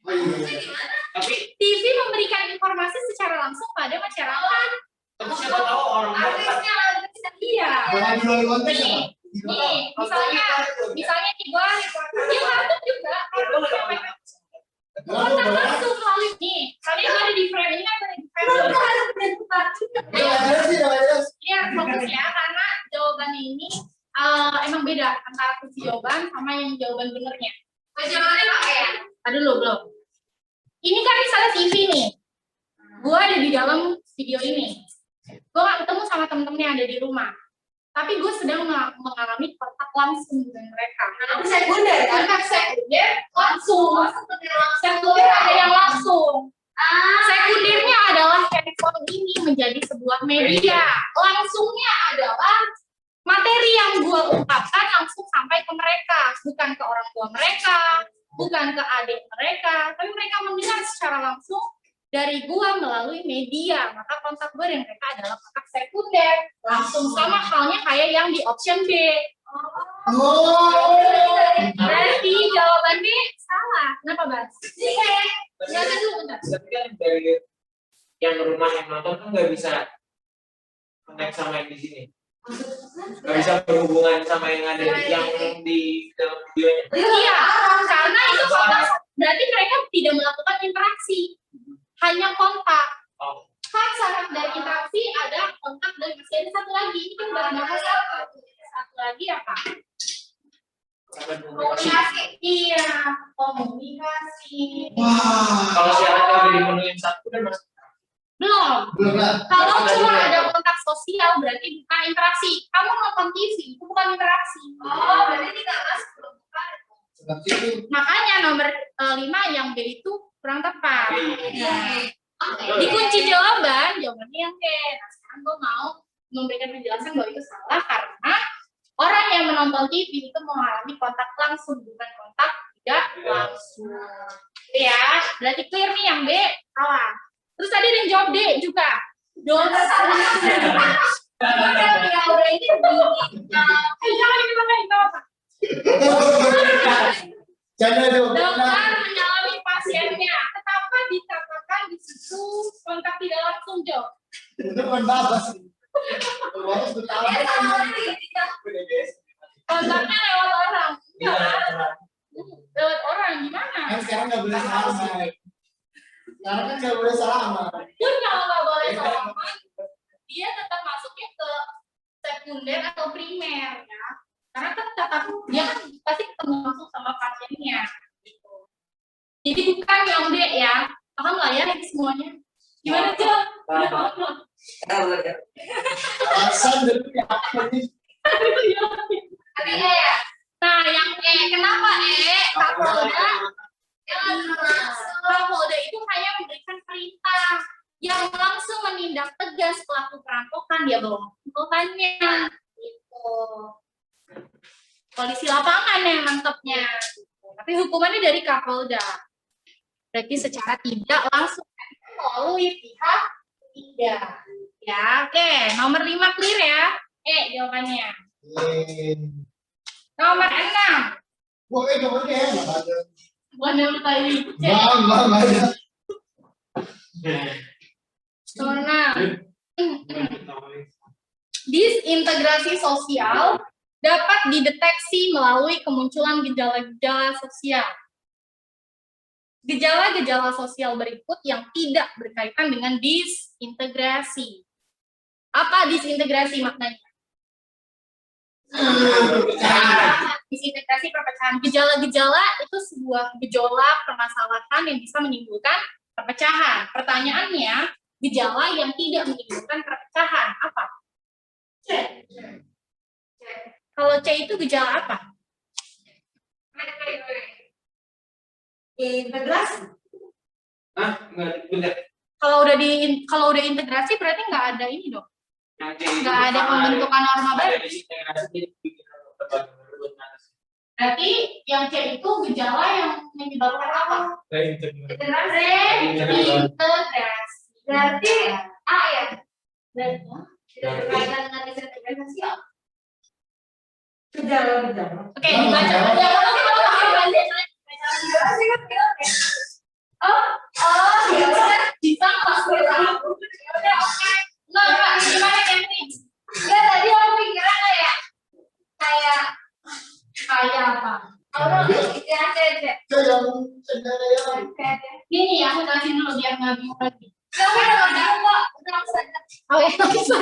Oh iya. Gimana? tapi TV memberikan informasi secara langsung pada masyarakat. siapa tahu orang Artisnya lagi Iya. Jangan duluan Nih, nih, misalnya nih gue reporter, dia ngantuk juga. Kontak langsung melalui nih. Kalian ada di frame ini kan ada di frame. Ini harus fokus ya, karena jawabannya ini emang beda antara kunci jawaban sama yang jawaban benernya. Jawabannya pakai ya? Aduh lo belum. Ini kan misalnya TV nih. Gue ada di dalam video ini. Gue gak ketemu sama temen-temen yang ada di rumah. Tapi gue sedang mengalami kontak langsung dengan mereka. Nah, sekunder kan? Kontak sekunder langsung. Sekunder ada yang langsung. Sekundernya adalah handphone ini menjadi sebuah media. Langsungnya adalah materi yang gue ungkapkan langsung sampai ke mereka, bukan ke orang tua mereka, bukan ke adik mereka, tapi mereka mendengar secara langsung dari gue melalui media. Maka kontak gue dengan mereka adalah kontak sekunder. Langsung sama halnya kayak yang di option B. Berarti jawaban B salah. Kenapa, Bas? Silakan dulu bentar. tapi kan dari yang rumah yang nonton kan nggak bisa connect sama yang di sini, nggak bisa berhubungan sama yang ada yang di dalam videonya. Iya, karena itu kontak. Berarti mereka tidak melakukan interaksi, hanya kontak. Oh, Kan syarat dari interaksi ada kontak dan masih ada satu lagi. Ini kan baru nomor satu lagi apa? Komunikasi. Iya, komunikasi. kalau syaratnya udah dipenuhin satu kan mas Belum. Belum lah. Kalau cuma ada kontak sosial berarti bukan interaksi. Kamu nonton TV itu bukan interaksi. Oh, berarti tidak masuk belum bukan? Sebab itu Makanya nomor 5 yang B itu kurang tepat. Iya. Di kunci jawabannya yang D. Nah, sekarang gue mau memberikan penjelasan bahwa itu salah karena orang yang menonton TV itu mengalami kontak langsung, bukan kontak tidak langsung. Ya, berarti clear nih yang B salah. Terus tadi ada yang jawab D juga. Dosa. Udah ini Jangan dibilang apa. jangan dong. Dokter menyalami pasiennya. Kenapa dikatakan di situ kontak tidak langsung, Jo? Itu kan babas. Babas bertahan. Kontaknya lewat orang. Lewat orang gimana? Kan sekarang nggak boleh salaman. Sekarang kan nggak boleh salaman. Pun kalau nggak boleh salaman, dia tetap masuknya ke sekunder atau primer ya. Karena kan tetap dia kan pasti ketemu langsung sama pasiennya. Gitu. Jadi bukan yang D ya. Paham nggak ya ini semuanya? Gimana, Jo? Udah paham belum? Alasan dulu ya apa nih? Tapi ya. Nah, yang E, kenapa E? Kapolda, Kapolda itu hanya memberikan perintah yang langsung menindak tegas pelaku perampokan, dia bawa melakukannya. Gitu. Polisi lapangan yang nangkepnya. Gitu. Tapi hukumannya dari Kapolda. Berarti secara tidak langsung melalui pihak ketiga. Ya, oke. Nomor 5 clear ya. Jawabannya. Nomor 6. Wah, jawabannya nggak ada. Bukan yang tadi. Nggak ada. Nomor 6. Disintegrasi sosial dapat dideteksi melalui kemunculan gejala-gejala sosial. Gejala-gejala sosial berikut yang tidak berkaitan dengan disintegrasi. Apa disintegrasi maknanya? Disintegrasi perpecahan. Gejala-gejala itu sebuah gejolak permasalahan yang bisa menimbulkan perpecahan. Pertanyaannya, gejala yang tidak menimbulkan perpecahan apa? C. Kalau C itu gejala apa? Integrasi. Enggak, bener. Kalau udah integrasi berarti nggak ada ini dong. Yang C Nggak ada pembentukan norma baru. ada disintegrasi jadi bikin apa Berarti yang C itu gejala yang menyebabkan apa? Reintegrasi. Integrasi. Berarti A ya. Berarti Tidak berkaitan dengan disintegrasi sosial. Gejala-gejala. oke, dibaca. Oh, ya udah. Bisa nggak? Ya udah, oke. Nggak, gimana Catherine? Enggak, tadi aku pikirnya kayak Kayak apa? orang pikiran kayak Itu yang sebenarnya kayak Gini, aku jelasin dulu biar nggak bingung lagi. kamu udah tahu kok, udah sadar. Oh ya, bisa.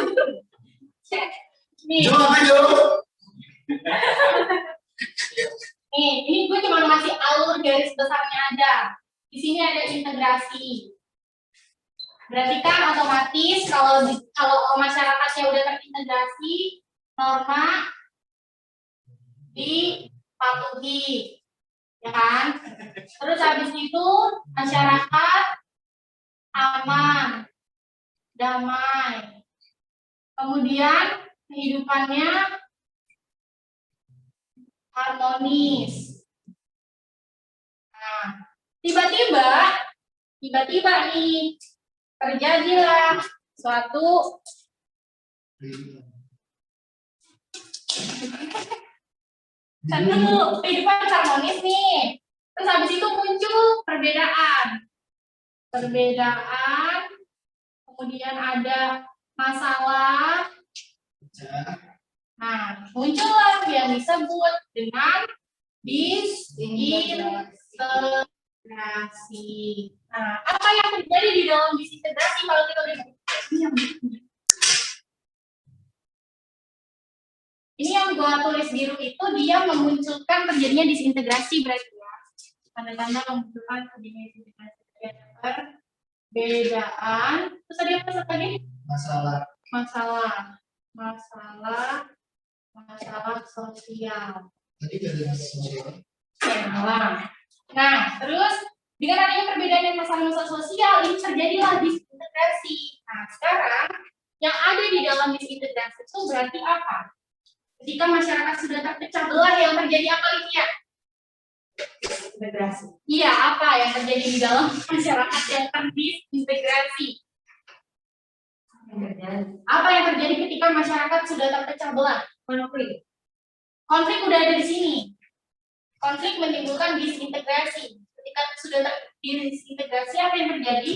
Nih, Jom apa jom? ini gue cuma ngasih alur garis besarnya aja. Di sini ada integrasi. Berarti kan otomatis kalau masyarakatnya udah terintegrasi, norma dipatuhi, ya kan? Terus habis itu masyarakat aman, damai. Kemudian kehidupannya harmonis. Nah, tiba-tiba nih terjadilah suatu kan dulu kehidupan harmonis nih. Terus habis itu muncul perbedaan, kemudian ada masalah. Nah, muncullah yang disebut dengan disintegrasi. Nah, apa yang terjadi di dalam disintegrasi kalau kita udah ini yang gua tulis biru itu dia memunculkan terjadinya disintegrasi berarti ya. Tanda-tanda memunculkan terjadinya disintegrasi. Perbedaan. Terus tadi apa lagi? Masalah sosial. Tadi dari sosial. Nah, terus dengan adanya perbedaan dan masalah sosial ini terjadilah disintegrasi. Nah, sekarang yang ada di dalam disintegrasi itu berarti apa? Ketika masyarakat sudah terpecah belah yang terjadi apa ya? Integrasi. Iya, apa yang terjadi di dalam masyarakat yang terintegrasi? Apa yang terjadi ketika masyarakat sudah terpecah belah? Konflik. Konflik udah ada di sini. Konflik menimbulkan disintegrasi. Ketika sudah disintegrasi, apa yang terjadi?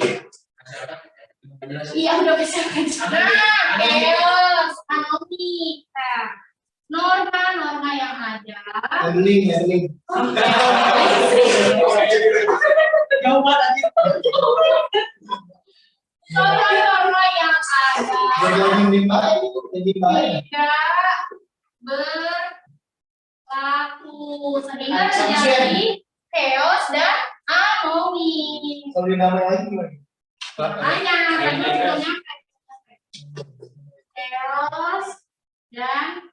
Iya, udah bisa. Nah, chaos, anomi. Nah, norma-norma yang ada. Handling. Norma-norma yang ada tidak berlaku sehingga terjadi chaos dan anomi. Kalau dinamain lagi gimana? Chaos dan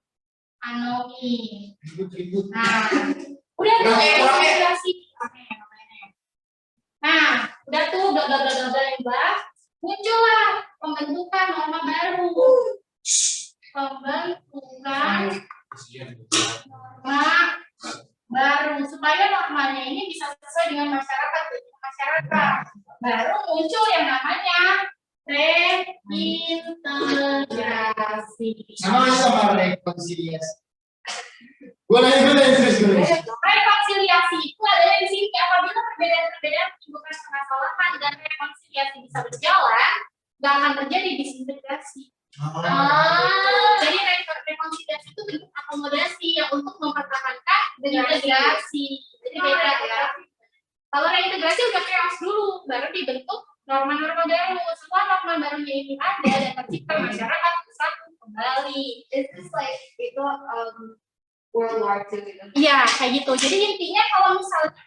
anomi. Ribut. Nah, udah tuh disintegrasi. Nah, udah tuh bla muncullah pembentukan norma baru. Norma baru supaya normanya ini bisa sesuai dengan masyarakat. Baru muncul yang namanya reintegrasi. Sama rekonsiliasi. Gue nanya terus gue. Rekonsiliasi itu adanya di sini apabila perbedaan menimbulkan permasalahan dan rekonsiliasi bisa berjalan, nggak akan terjadi disintegrasi. Jadi rekonsiliasi itu bentuk akomodasi yang untuk mempertahankan integrasi. Jadi beda ya. Kalau reintegrasi udah chaos dulu, baru dibentuk norma-norma baru. Setelah norma barunya ini ada dan tercipta masyarakat bersatu kembali. It's like itu World War II gitu. Iya, kayak gitu. Jadi intinya kalau misalnya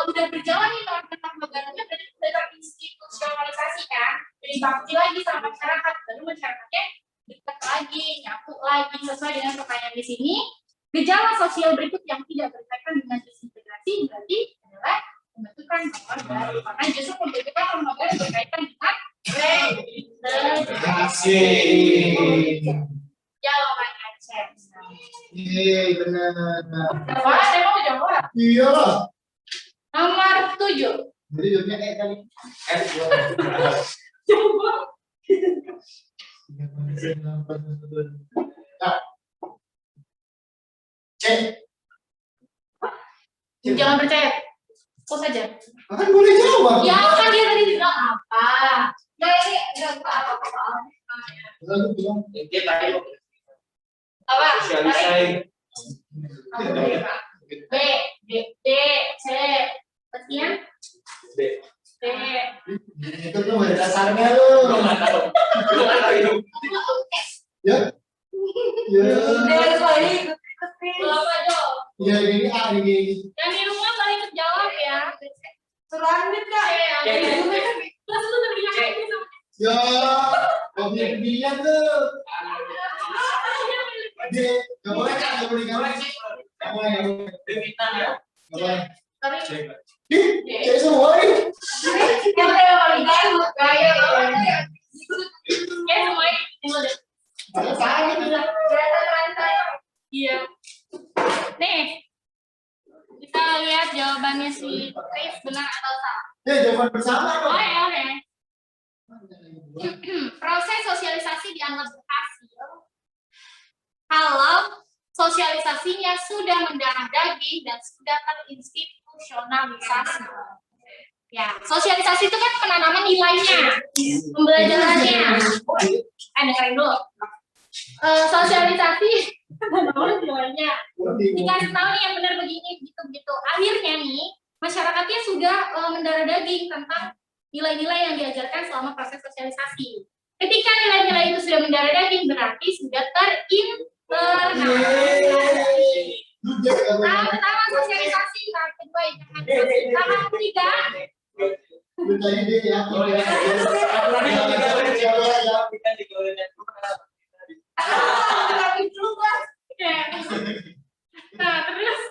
udah berjalan nih norma-norma barunya berarti udah terinstitusionalisasi kan, jadi bakti lagi sama masyarakat, baru masyarakatnya dekat lagi, nyatu lagi sesuai dengan pertanyaan di sini. Gejala sosial berikut yang tidak berkaitan dengan disintegrasi berarti adalah pembentukan norma baru. Karena justru pembentukan norma baru berkaitan dengan reintegrasi. Jawabannya C. Iya benar. Wah, Iya lah. Nomor 7. Jadi jawabnya kali. Coba. C. Jangan percaya. Kok saja. Kan boleh jawab. Ya kan dia tadi bilang apa? Nah ini enggak apa-apa. Lalu bilang Dia tadi Apa? sosialisasi. Aku beri, Pak. B, D, C. Pastinya? B. D. itu tuh ada dasarnya lu. Lu nggak tahu. Lu nggak tahu itu. Ya. Ya. Dia kali Apa, Jo? Ya ini A ini. Yang di rumah boleh ikut jawab ya. Selanjut Kak. Terus lu udah bilang kayak gitu. Ya. Kopi pilihan tuh. D. Gak boleh kan? Gak boleh kan? Gak boleh. Bintang ya. Gak boleh. Tapi C semua nih. Yang paling gayut gaya. kayak semuanya tinggal deh. Ada salah gitu. Kelihatan rantai. Iya. Nih. Kita lihat jawabannya si Chris benar atau salah. Ya jawaban bersama dong. Oke. Proses sosialisasi dianggap berhasil kalau sosialisasinya sudah mendarah daging dan sudah terinstitusionalisasi. Ya, sosialisasi itu kan penanaman nilainya, pembelajarannya. Dengerin dulu. Sosialisasi penanaman nilainya. Dikasih tahu nih yang benar begini, begitu. Akhirnya nih, masyarakatnya sudah mendarah daging tentang nilai-nilai yang diajarkan selama proses sosialisasi. Ketika nilai-nilai itu sudah mendarah daging, berarti sudah terinternalisasi. Tahap pertama sosialisasi, tahap kedua internalisasi, tahap ketiga. Bertanya dia ya. Nah, terus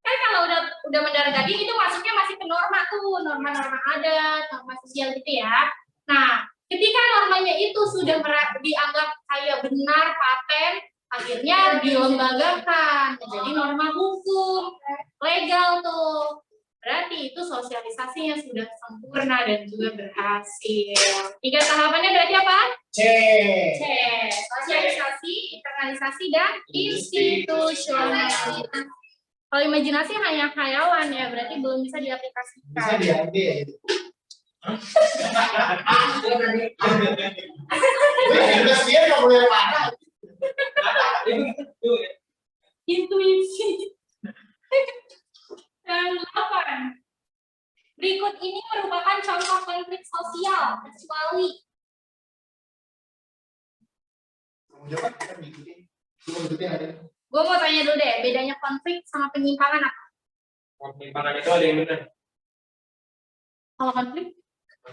kan kalau udah mendarah daging itu masuknya masih ke norma tuh, norma-norma adat, norma sosial gitu ya. Nah, ketika normanya itu sudah dianggap kayak benar, paten, akhirnya dilembagakan menjadi norma hukum, legal tuh. Berarti itu sosialisasinya sudah sempurna dan juga berhasil. 3 tahapannya berarti apa? C. C. Sosialisasi, internalisasi, dan institusionalisasi. Kalau imajinasi hanya khayalan ya, berarti belum bisa diaplikasikan. Bisa diambil. Udah dia nggak boleh marah. Intuisi. Dan 8. Berikut ini merupakan contoh konflik sosial, kecuali Jawab kita ngikutin. Cuma ngikutin ada. gue mau tanya dulu deh, bedanya konflik sama penyimpangan apa? Penyimpangan itu ada yang benar. Kalau konflik?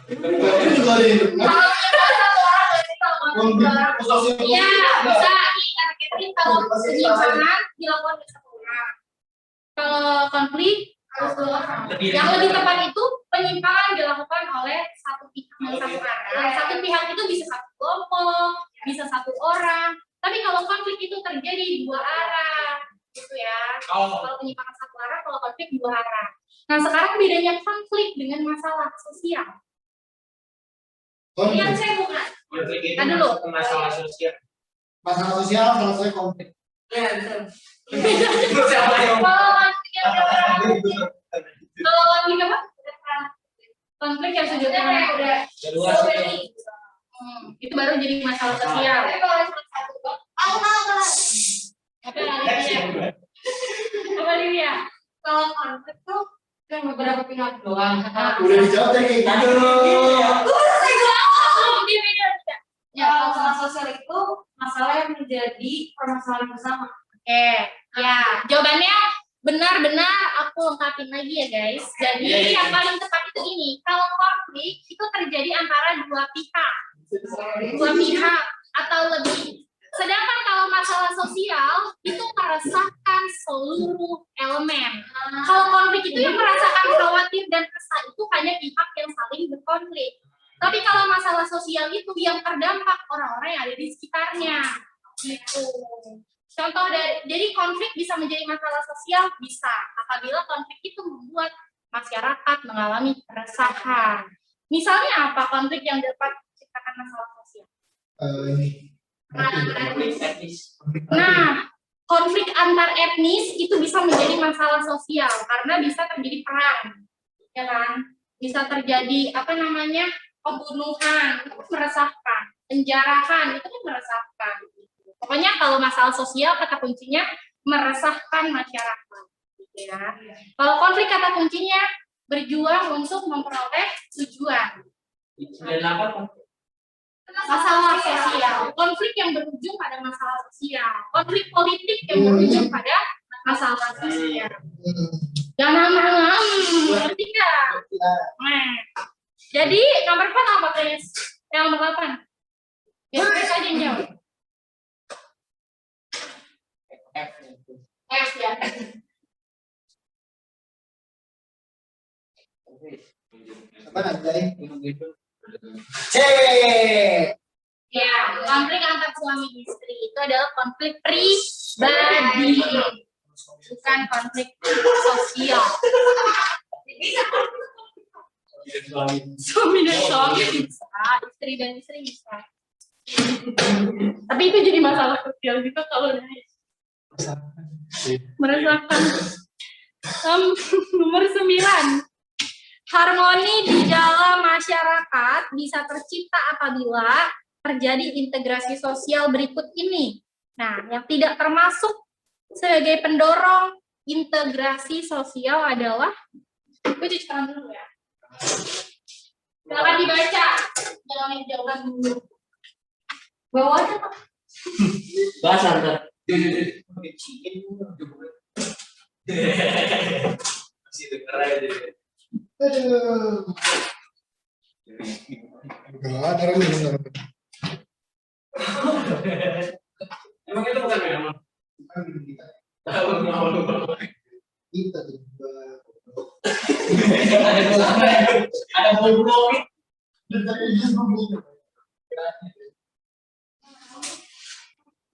Itu juga ada yang benar. Iya, bisa ditargetin kalau penyimpangan dilakukan oleh satu orang. Kalau konflik harus 2 orang. Yang lebih tepat itu penyimpangan dilakukan oleh satu pihak dan satu arah. Satu pihak itu bisa satu kelompok, bisa 1 orang. Tapi kalau konflik itu terjadi 2 arah, gitu ya. Kalau penyimpangan 1 arah, kalau konflik 2 arah. Nah, sekarang bedanya konflik dengan masalah sosial. Yang saya bukan. Konflik itu Kan dulu. masuk ke masalah sosial. Masalah sosial, masalah sosial konflik. Ya, betul. Itu siapa yang Kalau konflik yang kalau konflik apa? Konflik yang sudah kedua sih? itu baru jadi masalah sosial. Tapi kalau cuma satu kok, Apa Olivia? kalau konflik tuh kan beberapa pihak doang. Udah dijawab tadi. Ya, kalau masalah sosial itu masalah yang menjadi permasalahan bersama. Oke, ya jawabannya benar-benar aku lengkapin lagi ya guys. Jadi yang paling tepat itu ini, kalau konflik itu terjadi antara 2 pihak atau lebih. Sedangkan kalau masalah sosial itu meresahkan seluruh elemen. Kalau konflik itu yang merasakan khawatir dan resah itu hanya pihak yang saling berkonflik. Tapi kalau masalah sosial itu yang terdampak orang-orang yang ada di sekitarnya. Gitu. Contoh dari, jadi konflik bisa menjadi masalah sosial, bisa apabila konflik itu membuat masyarakat mengalami keresahan. Misalnya apa konflik yang dapat menciptakan masalah sosial? Konflik etnis. Nah, konflik antar etnis itu bisa menjadi masalah sosial karena bisa terjadi perang, ya kan? Bisa terjadi pembunuhan, itu kan meresahkan, penjarahan itu kan meresahkan. Pokoknya kalau masalah sosial kata kuncinya meresahkan masyarakat, gitu ya. Kalau konflik kata kuncinya berjuang untuk memperoleh tujuan. Masalah sosial, konflik yang berujung pada masalah sosial, konflik politik yang berujung pada masalah sosial. Jangan ngerti nggak? Nah, jadi nomor 4 apa guys? Yang nomor 8. Ya, guys aja yang jawab. F ya. Apa nanti? C. Ya, konflik antar suami istri itu adalah konflik pribadi, bukan konflik sosial. Suami dan suami bisa, istri dan istri bisa. Tapi itu jadi masalah sosial juga kalau udah meresahkan. Nomor 9. Harmoni di dalam masyarakat bisa tercipta apabila terjadi integrasi sosial berikut ini. Nah, yang tidak termasuk sebagai pendorong integrasi sosial adalah, gue cuci tangan dulu ya. Silakan dibaca, jangan dijawab dulu. Bawahnya apa? Bahasa ntar. Masih denger aja. Aduh. Enggak ada orang dengar. Emang itu bukan memang. Bukan kita. Kita juga. Ada bau-bau.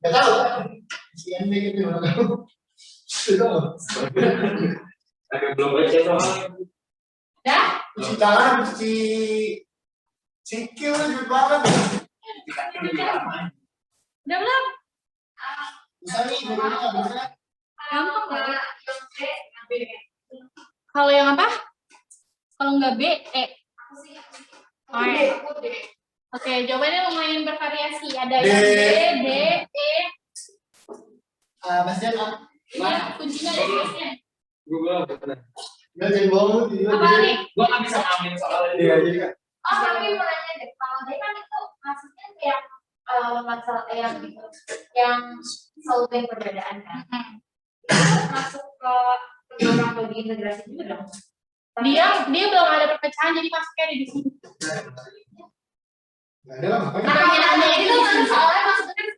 Gak tahu. Si NB gitu tahu. Tapi belum baca soalnya. Dah? Cuci tangan, cuci sikil juga banget. Udah belum? Bisa nih, bagaimana bisa? Gampang nggak? Kalau yang apa? Kalau nggak B, E. Oke, jawabannya lumayan bervariasi. Ada yang B, D, E. Mas Jan, Ini kuncinya ada di sini. Gue belum pernah. Gak jadi bohong. Apa nih? Gue nggak bisa ngamen soalnya. Iya, jadi kan. Oh, tapi mau nanya deh, kalau dia kan itu maksudnya yang masalah yang solving perbedaan kan? Itu masuk ke program bagi integrasi juga dong? Dia belum ada perpecahan, jadi masuknya ada di sini. Gak ada lah, ngapain? Nah, itu soalnya maksudnya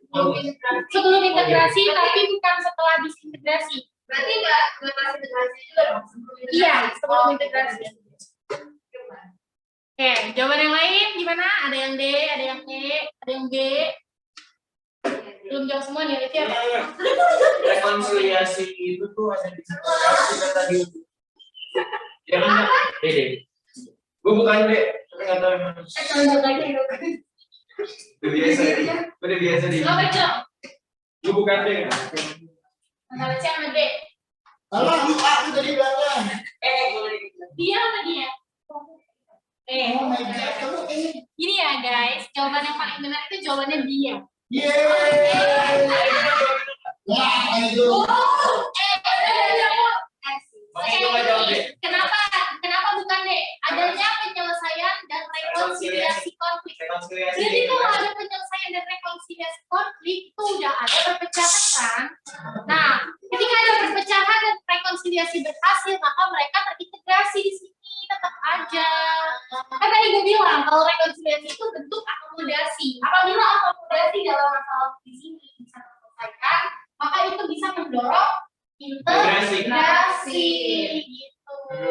Sebelum integrasi, tapi bukan setelah disintegrasi. berarti nggak masih integrasi juga dong? Iya, sebelum integrasi. Oke, jawaban yang lain gimana? Ada yang D, ada yang E, ada yang G. Belum jawab semua nih, itu apa? Rekonsiliasi itu tuh ada di kita tadi. Ya kan? D. Gue bukan D, tapi nggak tahu emang. Udah biasa di. Lo baca. Gue bukan D. Antara C sama D. Alah, aku tadi bilang. Dia apa dia? Oh my God, kamu ini. Gini ya guys, jawaban yang paling benar itu jawabannya dia. Yeay. Wah, ayo. Kenapa bukan D? Adanya penyelesaian dan rekonsiliasi konflik. Jadi kalau ada penyelesaian dan rekonsiliasi konflik itu udah ada perpecahan kan? Nah, ketika ada perpecahan dan rekonsiliasi berhasil, maka mereka terintegrasi di sini tetap aja. Kan tadi gue bilang kalau rekonsiliasi itu bentuk akomodasi. Apabila akomodasi dalam masalah di sini bisa terselesaikan, maka itu bisa mendorong integrasi. Gitu. Oke,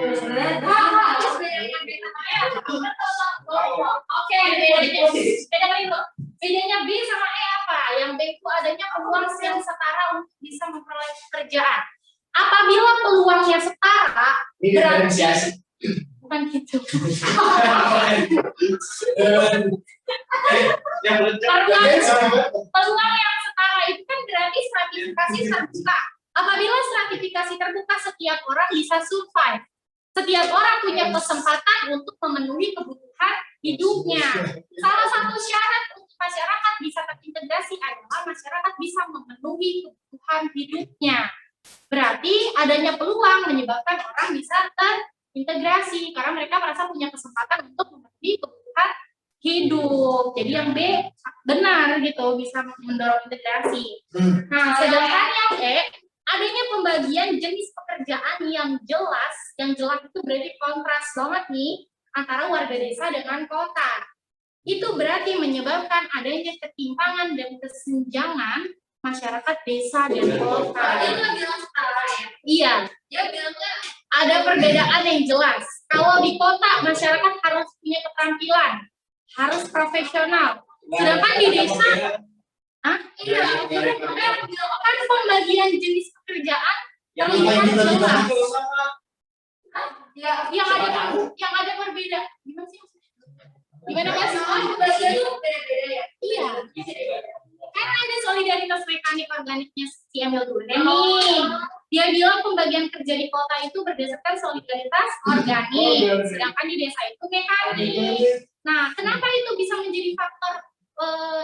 bedanya B sama E apa? Yang B itu ada adanya peluang yang setara untuk bisa memperoleh pekerjaan. Apabila peluangnya setara, Ini diferensiasi. bukan gitu. Yang lenceng. Peluang yang setara itu kan berarti stratifikasi terbuka. Apabila stratifikasi terbuka, setiap orang bisa survive. Setiap orang punya kesempatan untuk memenuhi kebutuhan hidupnya. Salah satu syarat untuk masyarakat bisa terintegrasi adalah masyarakat bisa memenuhi kebutuhan hidupnya. Berarti adanya peluang menyebabkan orang bisa terintegrasi karena mereka merasa punya kesempatan untuk memenuhi kebutuhan hidup. Jadi yang B benar gitu, bisa mendorong integrasi. Nah, sedangkan yang E, adanya pembagian jenis pekerjaan yang jelas itu berarti kontras banget nih antara warga desa dengan kota. Itu berarti menyebabkan adanya ketimpangan dan kesenjangan masyarakat desa dan kota. Dia nggak bilang setara ya. Iya, Dia bilangnya ada perbedaan yang jelas. Kalau di kota masyarakat harus punya keterampilan, harus profesional. Sedangkan di desa, iya. kan pembagian jenis pekerjaan Yang terlihat lain juga jelas. Ya, Yang ada berbeda. Gimana sih? Gimana Mas? bagian itu beda-beda ya. Iya. Kan ada solidaritas mekanik organiknya si Emil Durkheim nih. Dia bilang pembagian kerja di kota itu berdasarkan solidaritas organik, sedangkan di desa itu mekanik. Nah, kenapa itu bisa menjadi faktor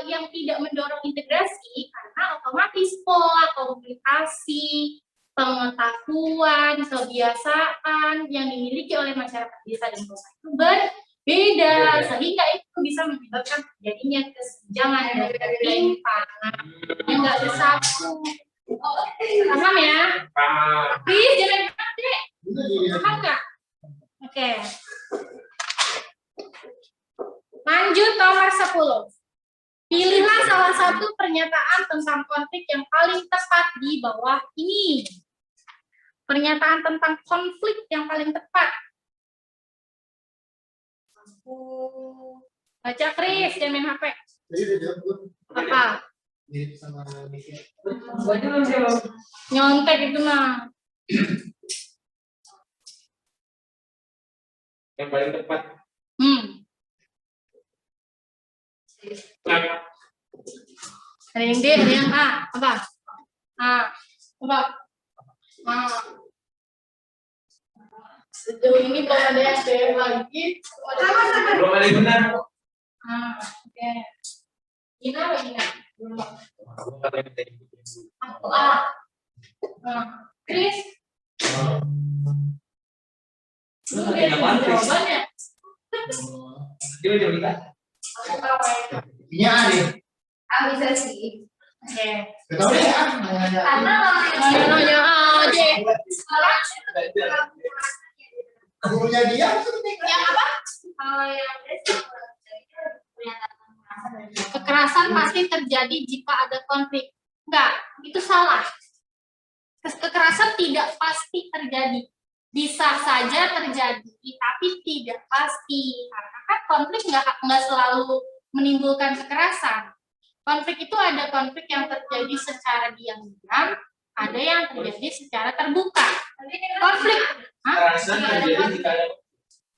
yang tidak mendorong integrasi? Karena otomatis pola komunikasi, pengetahuan, kebiasaan yang dimiliki oleh masyarakat desa dan kota itu berbeda, sehingga itu bisa menyebabkan terjadinya kesenjangan dan ketimpangan yang nggak bersatu. Paham ya? Please jangan pakai. Paham nggak? Oke. Lanjut nomor 10. Pilihlah salah satu pernyataan tentang konflik yang paling tepat di bawah ini. Pernyataan tentang konflik yang paling tepat. Baca Kris, jangan main HP. Apa? Mirip sama Michelle. Nyontek itu mah. Yang paling tepat. Ada yang D, ada yang A. Apa? A. Apa? A. Sejauh ini belum ada yang B lagi. Belum ada yang benar. Oke. Gina apa Gina? Aku A. Chris? Lu Lu udah nggak ada jawabannya? Dia udah bilang. Aku tahu ya. Ini ada. A bisa sih. Oke. Tahu ya? Karena Nanya aja. Gurunya dia. Yang apa? kalau yang Kekerasan pasti terjadi jika ada konflik. Enggak, itu salah. Kekerasan tidak pasti terjadi. Bisa saja terjadi, tapi tidak pasti. Karena kan konflik nggak selalu menimbulkan kekerasan. Konflik itu ada konflik yang terjadi secara diam-diam, ada yang terjadi secara terbuka. Konflik, Kekerasan terjadi jika ada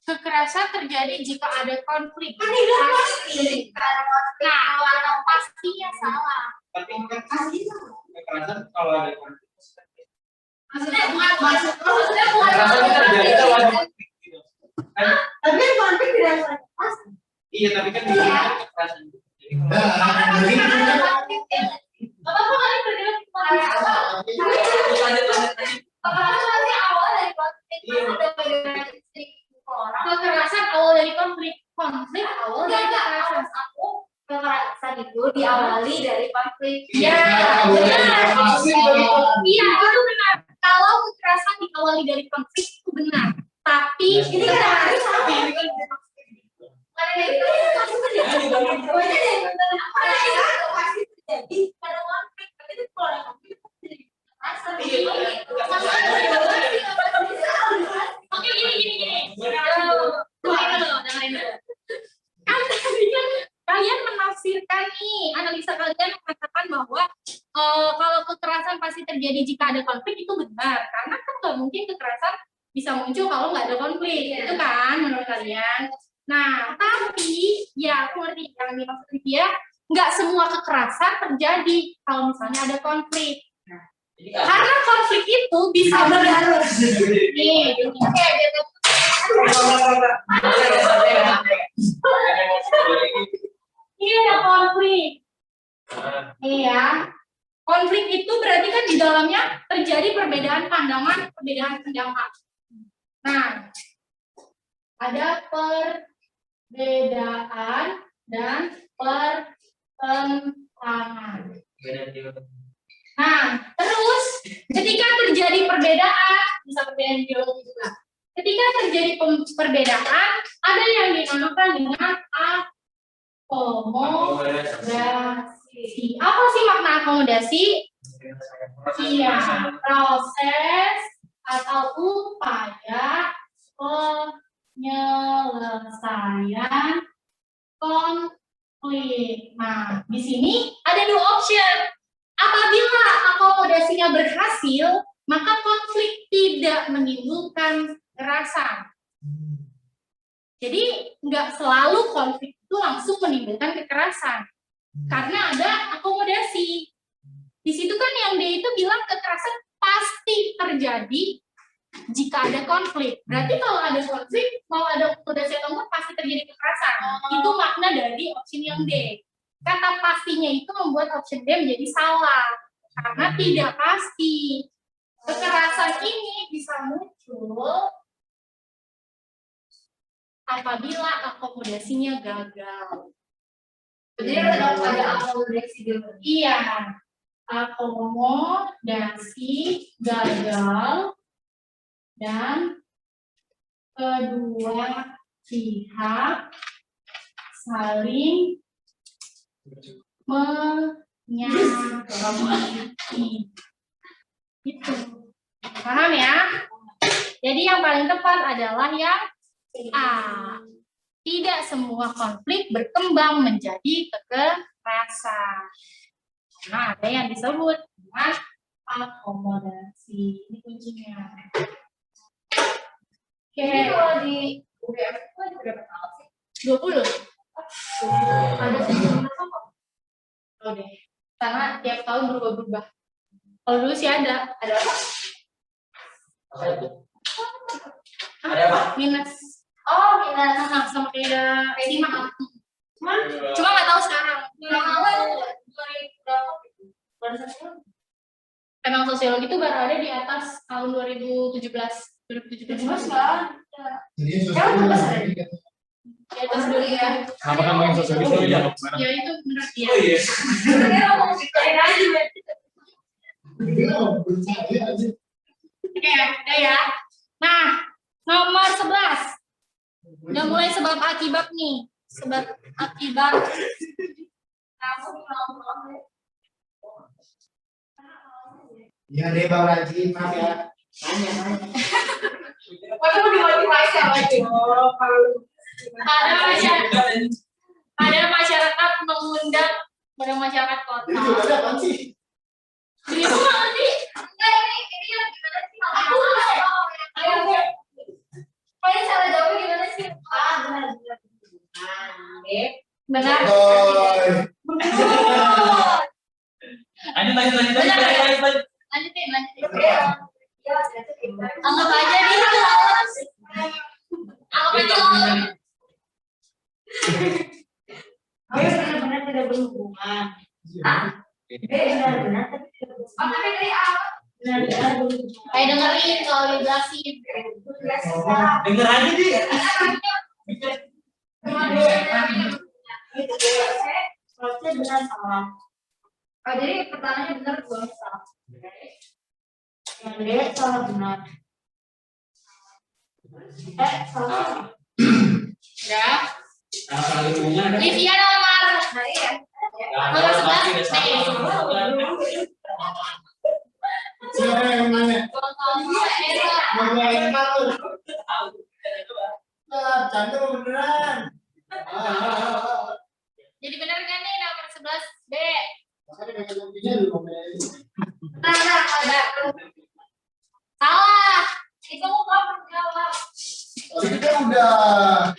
kekerasan terjadi jika ada konflik. Pasti. Nah, kalau pastinya salah. tapi kan kekerasan kalau ada konflik. maksudnya Kekerasan itu terjadi kalau ada konflik gitu. Kan? tapi konflik tidak pasti. Iya, tapi kan di sini kan kekerasan. Jadi Apa kali berjalan awal dari konflik ada bagaimana orang Kekerasan awal dari konflik. Konflik awal dari kekerasan. aku kekerasan itu diawali dari konflik. Ya, benar. Iya, itu benar. Kalau kekerasan diawali dari konflik itu benar. Tapi Ini kan Oke, gini. Dengerin dulu. Kan tadi kan kalian menafsirkan nih, analisa kalian mengatakan bahwa kalau kekerasan pasti terjadi jika ada konflik itu benar, karena kan nggak mungkin kekerasan bisa muncul kalau nggak ada konflik, itu kan menurut kalian. Nah, tapi ya aku ngerti yang dimaksud dia, nggak semua kekerasan terjadi kalau misalnya ada konflik. Karena konflik itu bisa nih, ini ada konflik. Iya. Konflik itu berarti kan di dalamnya terjadi perbedaan pandangan, perbedaan pendapat. Nah, ada perbedaan dan pertentangan. Nah, terus ketika terjadi perbedaan, bisa perbedaan biologi juga. Ketika terjadi perbedaan, ada yang dinamakan dengan akomodasi. Apa sih makna akomodasi? Iya, proses atau upaya penyelesaian konflik. Nah, di sini ada dua option. Apabila akomodasinya berhasil, maka konflik tidak menimbulkan kekerasan. Jadi nggak selalu konflik itu langsung menimbulkan kekerasan, karena ada akomodasi. Di situ kan yang dia itu bilang kekerasan pasti terjadi jika ada konflik. Berarti kalau ada konflik, mau ada akomodasi atau enggak pasti terjadi kekerasan. Itu makna dari option yang D. Kata pastinya itu membuat option D menjadi salah, karena tidak pasti. Kekerasan ini bisa muncul apabila akomodasinya gagal. Jadi ada akomodasi dulu. Iya, akomodasi gagal dan kedua pihak saling menyakiti. Itu. Paham ya? Jadi yang paling tepat adalah yang A. Tidak semua konflik berkembang menjadi kekerasan. Nah, ada yang disebut dengan akomodasi. Ini kuncinya. Oke. Kalau di UGM itu ada berapa tahun sih? 20. Ada 19 apa? Oh deh. Karena tiap tahun berubah-ubah. Kalau dulu sih ada apa? Ada apa? Minus. Oh, minus. Nah, sama kayak simak. Cuma nggak tahu sekarang. Yang awal 2000 berapa? Emang sosiologi itu baru ada di atas tahun 2017. 2017 kan? Jadi Ya, itu besar ya? Di atas dulu ya. Kenapa ngomongin sosiologi dulu ya? Ya itu benar dia. Oh iya. Sebenarnya ngomong ceritain aja. Oke, udah ya. Nah, nomor 11. Udah mulai sebab akibat nih. Sebab akibat. Kamu mau Iya deh Bang Raji, maaf ya. Tanya. Waduh, dimotivasi lagi. Ada masyarakat mengundang pada masyarakat kota. Jadi juga ada apaan sih? Jadi itu nggak ngerti. Enggak, ini yang gimana sih? Aku ayo. Kalian cara jawabnya gimana sih? Benar. Benar. Boy. Lanjut. Lanjutin. Ya, Anggap aja dia lolos. Anggap aja lolos. benar-benar tidak berhubungan. Benar-benar tapi tidak berhubungan. Tapi dari awal benar-benar berhubungan. Kayak dengerin kalau dijelasin. Denger aja deh. Harusnya benar salah. Oh, jadi pertanyaannya benar bukan salah. Yang D salah benar. Salah. Ya. Salah lingkungan ada. Livia nomor Iya. nomor 11. Siapa yang nanya? Mau yang mana? Canda mau beneran. Jadi benar kan nih nomor 11 B? Salah. Itu mau menjawab. Tadi kan udah.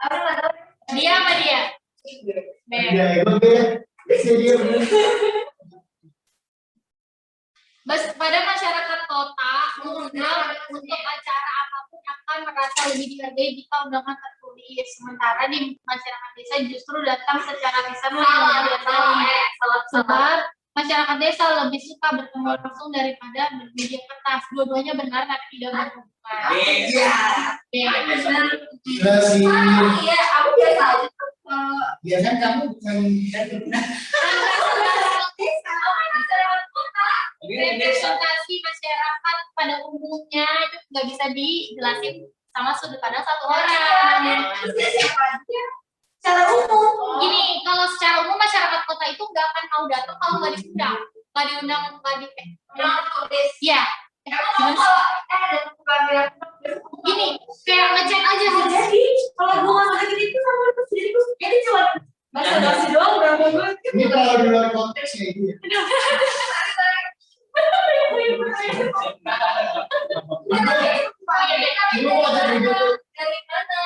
Apa nggak tahu? Dia apa dia? B. Dia itu dia. Dia bener. Pada masyarakat kota, untuk acara apapun akan merasa lebih dihargai jika undangan tertulis. Sementara di masyarakat desa justru datang secara lisan sebab masyarakat desa lebih suka bertemu langsung daripada bermedia kertas. Dua-duanya benar tapi tidak berhubungan. Gila sih. Iya, aku biasa aja. Ya kan kamu bukan Representasi masyarakat pada umumnya itu nggak bisa dijelasin sama sudut pandang satu orang. Secara umum. Gini, kalau secara umum masyarakat kota itu nggak akan mau datang kalau nggak diundang, Iya. Emang kalau ada tukang Gini, kayak ngechat aja. jadi kalau gue nggak sakit itu sama sendiri jadi cuma basa-basi doang udah mau gue. ini kalau di luar konteks ya gitu. Dari mana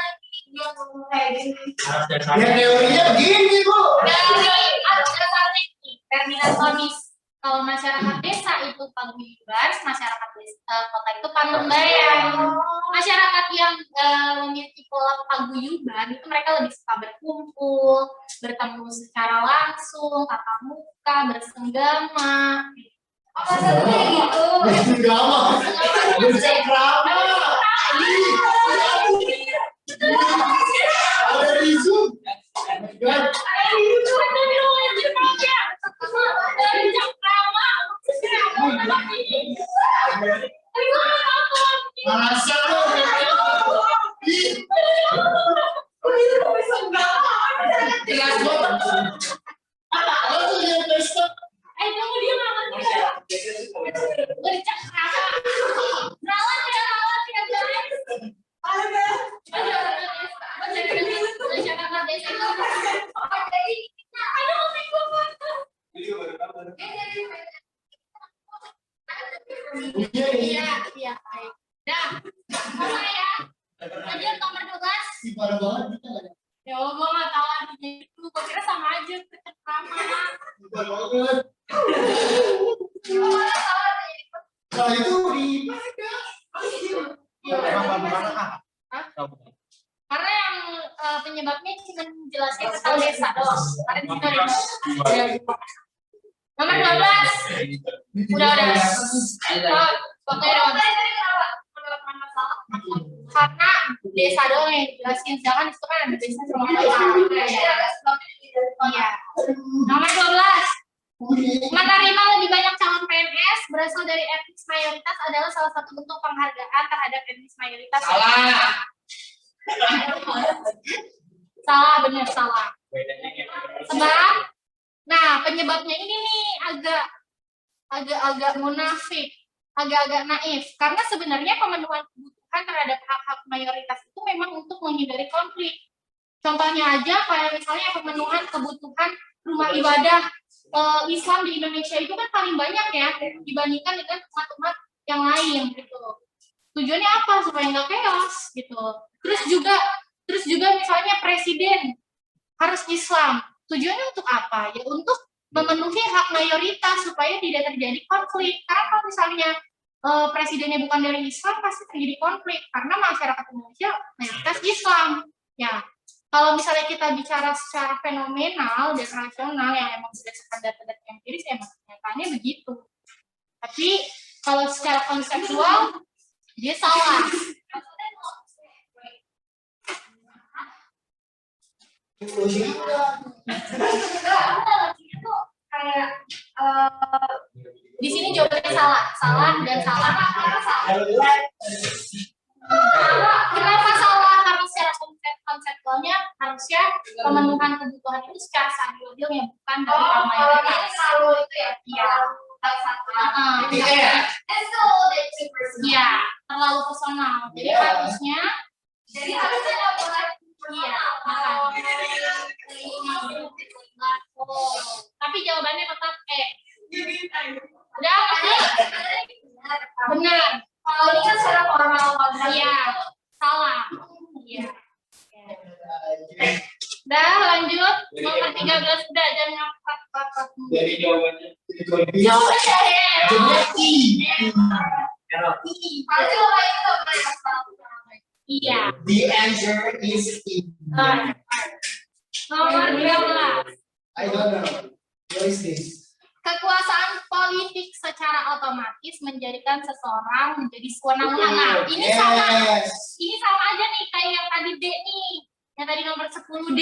dia ngomong kayak gini? Ya teorinya begini bu. Dari dasarnya nih, terminatoris. Kalau masyarakat desa itu paguyuban, masyarakat kota itu pangembaian. Masyarakat yang memiliki pola paguyuban itu mereka lebih suka berkumpul, bertemu secara langsung, tatap muka, bersenggama. Maksudnya gitu. Bersenggama. Bersenggama. Ada di Zoom. Merasa Iya, baik. Dah, apa ya? Lanjut nomor 12. si parah banget kita nggak. Ya Allah, gue nggak tahu artinya itu. Gue kira sama aja, sama. Parah banget. Kalau itu di Karena yang penyebabnya cuma jelasin tentang desa doang. Karena di situ ada nomor 12. Udah. Oke dong. Karena desa doang yang jelasin, jangan itu kan ada desa semua. Iya. Nomor 12. Menerima lebih banyak calon PNS berasal dari etnis mayoritas adalah salah satu bentuk penghargaan terhadap etnis mayoritas. Salah. Sebab, nah penyebabnya ini nih agak munafik, agak naif. Karena sebenarnya pemenuhan kebutuhan terhadap hak-hak mayoritas itu memang untuk menghindari konflik. Contohnya aja kayak misalnya pemenuhan kebutuhan rumah ibadah Islam di Indonesia itu kan paling banyak ya dibandingkan dengan umat-umat yang lain gitu. Tujuannya apa? Supaya nggak chaos gitu. Terus juga misalnya presiden harus Islam. Tujuannya untuk apa? Ya untuk memenuhi hak mayoritas supaya tidak terjadi konflik. Karena kalau misalnya presidennya bukan dari Islam pasti terjadi konflik karena masyarakat Indonesia mayoritas Islam. Ya. Kalau misalnya kita bicara secara fenomenal dan rasional yang emang berdasarkan data-data empiris ya kenyataannya begitu. Tapi kalau secara konseptual dia salah. Kayak Di sini jawabannya salah dan salah. Kenapa salah? Karena secara konseptualnya harusnya pemenuhan kebutuhan itu secara adil-adilnya bukan dari mayoritas. selalu itu ya. Iya. Iya, terlalu personal. Jadi harusnya nggak boleh. iya, makanya. Oh, tapi jawabannya tetap E. Udah pasti benar. Kalau ini kan secara formal kontrak. Iya, salah. Iya. Udah lanjut. Nomor 13 udah jam ngangkat. Jadi jawabannya. Jawabannya E. Jadinya I. Error. Kalau coba itu nggak boleh asal. Iya. The answer is I. Nomor 12. I don't know. What is this? Kekuasaan politik secara otomatis menjadikan seseorang menjadi sewenang-wenang. Nah, ini sama. Yes. Ini sama aja nih kayak yang tadi D nih. Yang tadi nomor 10D.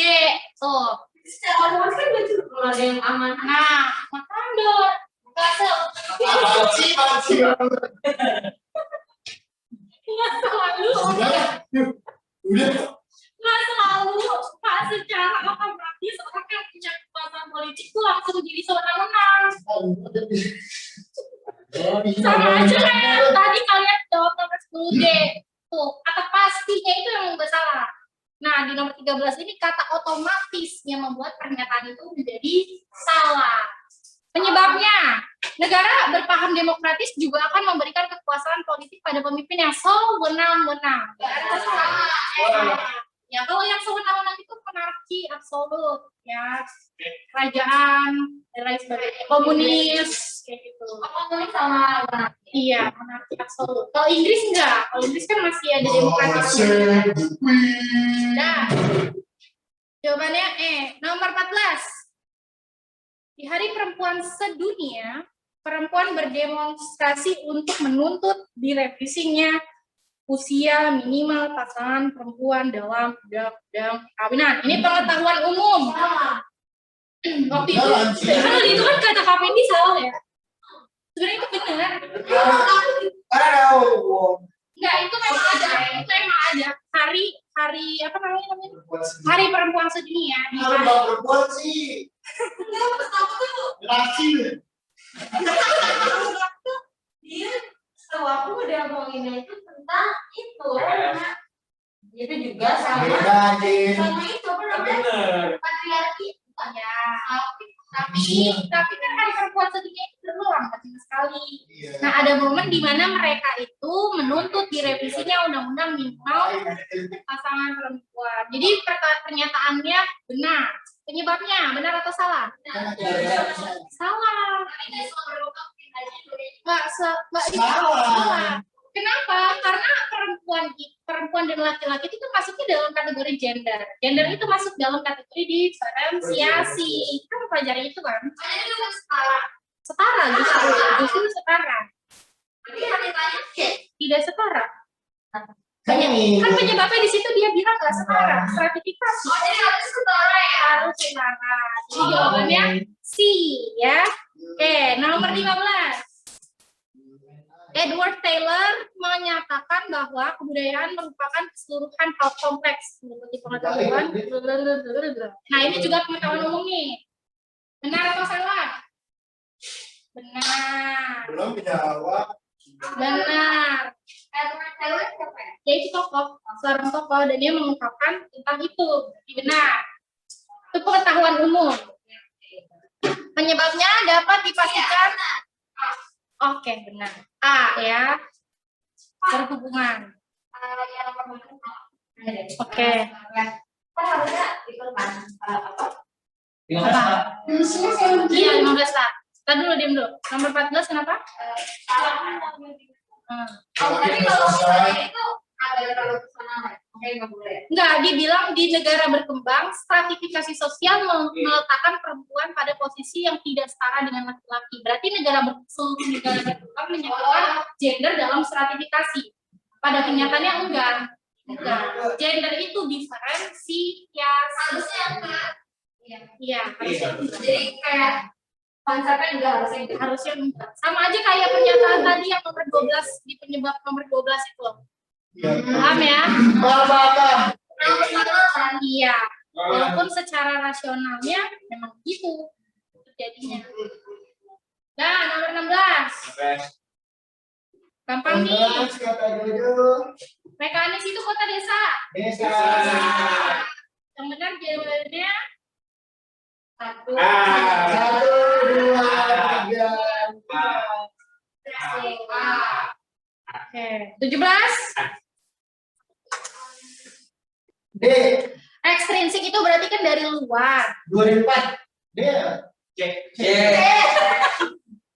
Tuh. Secara otomatis kan betul kalau ada yang aman. Nah, makan dong. Makasih. Nggak selalu. Udah. Nggak selalu. Nggak secara otomatis orang yang punya kekuasaan politik tuh langsung jadi sewenang-wenang. Sama aja kayak tadi kalian jawab nomor 10D. Tuh, kata pastinya itu yang nggak salah. Nah, di nomor 13 ini kata otomatis yang membuat pernyataan itu menjadi salah. Penyebabnya, negara berpaham demokratis juga akan memberikan kekuasaan politik pada pemimpin yang sewenang-wenang. Ya, kalau yang sewenang-wenang itu monarki absolut, ya, kerajaan, dan lain sebagainya, komunis, kayak gitu. Komunis sama monarki. Iya, monarki absolut. Kalau Inggris enggak, kalau Inggris kan masih ada demokrasi. Nah, jawabannya E. Nomor 14. Di Hari Perempuan Sedunia, perempuan berdemonstrasi untuk menuntut direvisinya usia minimal pasangan perempuan dalam undang-undang perkawinan. Ini pengetahuan umum. Waktu itu kan kata KPD salah ya. Sebenarnya itu benar. Enggak, itu memang ada. Itu memang ada. Hari apa namanya? Hari Perempuan Sedunia. Perempuan sih. Laki. Dia setahu aku udah ngomonginnya itu tentang itu. Itu juga sama Din. sama itu apa namanya? Bener. Patriarki. Ya. Tapi kan Hari Perempuan Sedunia itu berulang penting sekali. Iya. Nah, ada momen di mana mereka itu menuntut direvisinya undang-undang minimal pasangan perempuan. Jadi pernyataannya benar. Penyebabnya benar atau salah? Salah. Nggak salah. Kenapa? Karena perempuan dan laki-laki itu masuknya dalam kategori gender. Gender itu masuk dalam kategori diferensiasi. Kita mempelajari itu kan? Setara justru setara. Tidak setara. Kan penyebabnya di situ dia bilang nggak setara, stratifikasi. Oh, jadi harus setara ya? Harus setara. Jadi jawabannya C ya. Oke, nomor 15. Edward Taylor menyatakan bahwa kebudayaan merupakan keseluruhan hal kompleks seperti pengetahuan. Nah, ini juga pengetahuan umum nih. Benar atau salah? Benar. Belum dijawab. Benar. Edward Taylor siapa ya? Dia itu tokoh, seorang tokoh, dan dia mengungkapkan tentang itu. Benar. Itu pengetahuan umum. Penyebabnya dapat dipastikan. Oke, benar. A ya. Berhubungan. Yang nomor Oke. Kan harusnya itu kan apa? Apa? Iya, 15 lah. Tadi dulu, diam dulu. Nomor 14 kenapa? Oh, tapi kalau misalnya itu ada terlalu kesana, oke nggak boleh. Enggak, dibilang di negara berkembang, stratifikasi sosial meletakkan perempuan pada posisi yang tidak setara dengan laki-laki. Berarti seluruh negara berkembang menyatakan gender dalam stratifikasi. Pada kenyataannya enggak. Gender itu diferensiasi. Harusnya enggak. Iya, harusnya enggak. Jadi kayak konsepnya juga harusnya enggak. Sama aja kayak pernyataan tadi yang nomor 12 di penyebab nomor 12 itu. Paham ya? Iya. Walaupun secara rasionalnya memang gitu terjadinya. Nah, nomor 16. Gampang nih. Mekanis itu kota desa. Desa. Yang benar jawabannya Satu. Satu, dua, tiga, Oke, 17. D. Ekstrinsik itu berarti kan dari luar. 2004. D. Cek.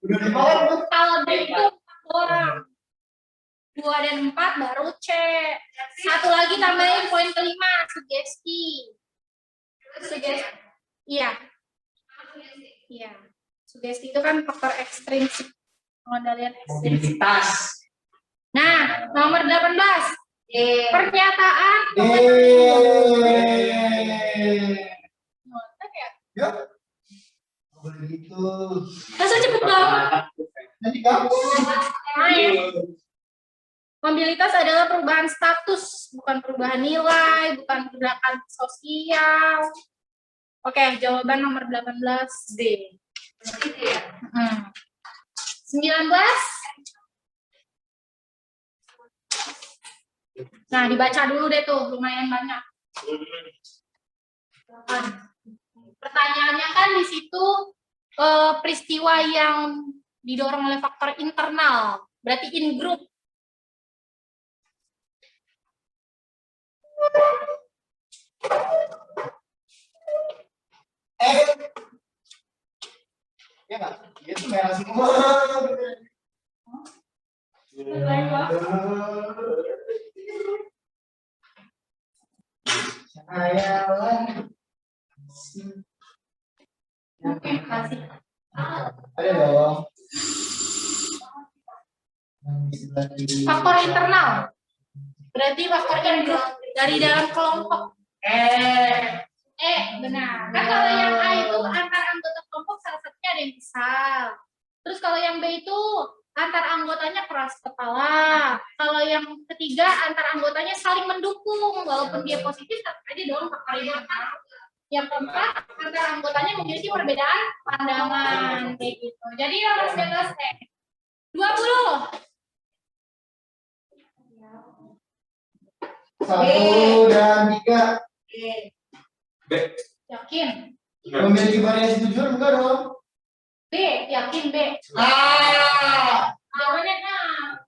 Udah dibawa Bu. Kalau D itu 4 orang. 2 dan 4 baru C. Satu lagi tambahin poin kelima, sugesti. Sugesti. Iya. Iya. Sugesti itu kan faktor ekstrinsik. Pengendalian ekstrinsik. Mobilitas. Nah, nomor 18. D. Pernyataan D. Yuk. Nggak boleh gitu. masa cepet banget. Nanti kamu. Mobilitas adalah perubahan status, bukan perubahan nilai, bukan gerakan sosial. Oke, jawaban nomor 18 D. Berarti D ya? 19. Nah, dibaca dulu deh tuh, lumayan banyak. Pertanyaannya kan di situ peristiwa yang didorong oleh faktor internal, berarti in group. Ya nggak? Itu merah semua. Hayalan. Kasih. Ada dong. Faktor internal, berarti faktor in group dari dalam kelompok. Benar. Kan kalau yang A itu antar anggota kelompok salah satunya ada yang kesal. Terus kalau yang B itu antar anggotanya keras kepala. Kalau yang ketiga antar anggotanya saling mendukung walaupun dia positif tetap aja dong faktor internal. Yang keempat antar anggotanya memiliki perbedaan pandangan kayak gitu. Jadi nomor 19 20. 1 dan 3. B. Yakin? Memiliki variasi tujuan enggak dong? B, yakin B. Jawabannya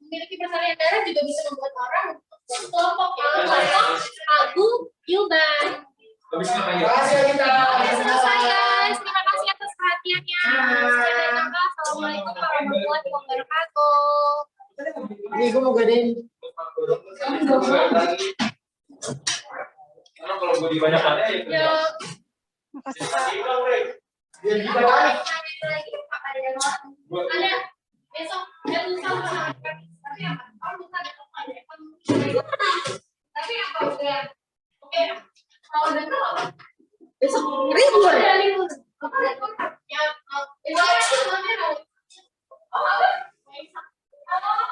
memiliki persalinan darah juga bisa membuat orang untuk kelompok ya. Contoh Abu Yuban. Habis ngapain? Terima kasih kita. Oke, selesai guys. Terima kasih atas perhatiannya. Sekian dari kakak. Assalamualaikum warahmatullahi wabarakatuh. Ini gue mau gadein. Karena kalau gue dibanyakannya ya. Yuk. Makasih Kak. Biar kita balik. Ada besok ada lusa tapi apa? Oh lusa ada apa? Tapi apa udah? Oke. Kalau udah tahu apa? Besok libur. Ada libur. Ya, itu namanya. Oh, apa? Oh,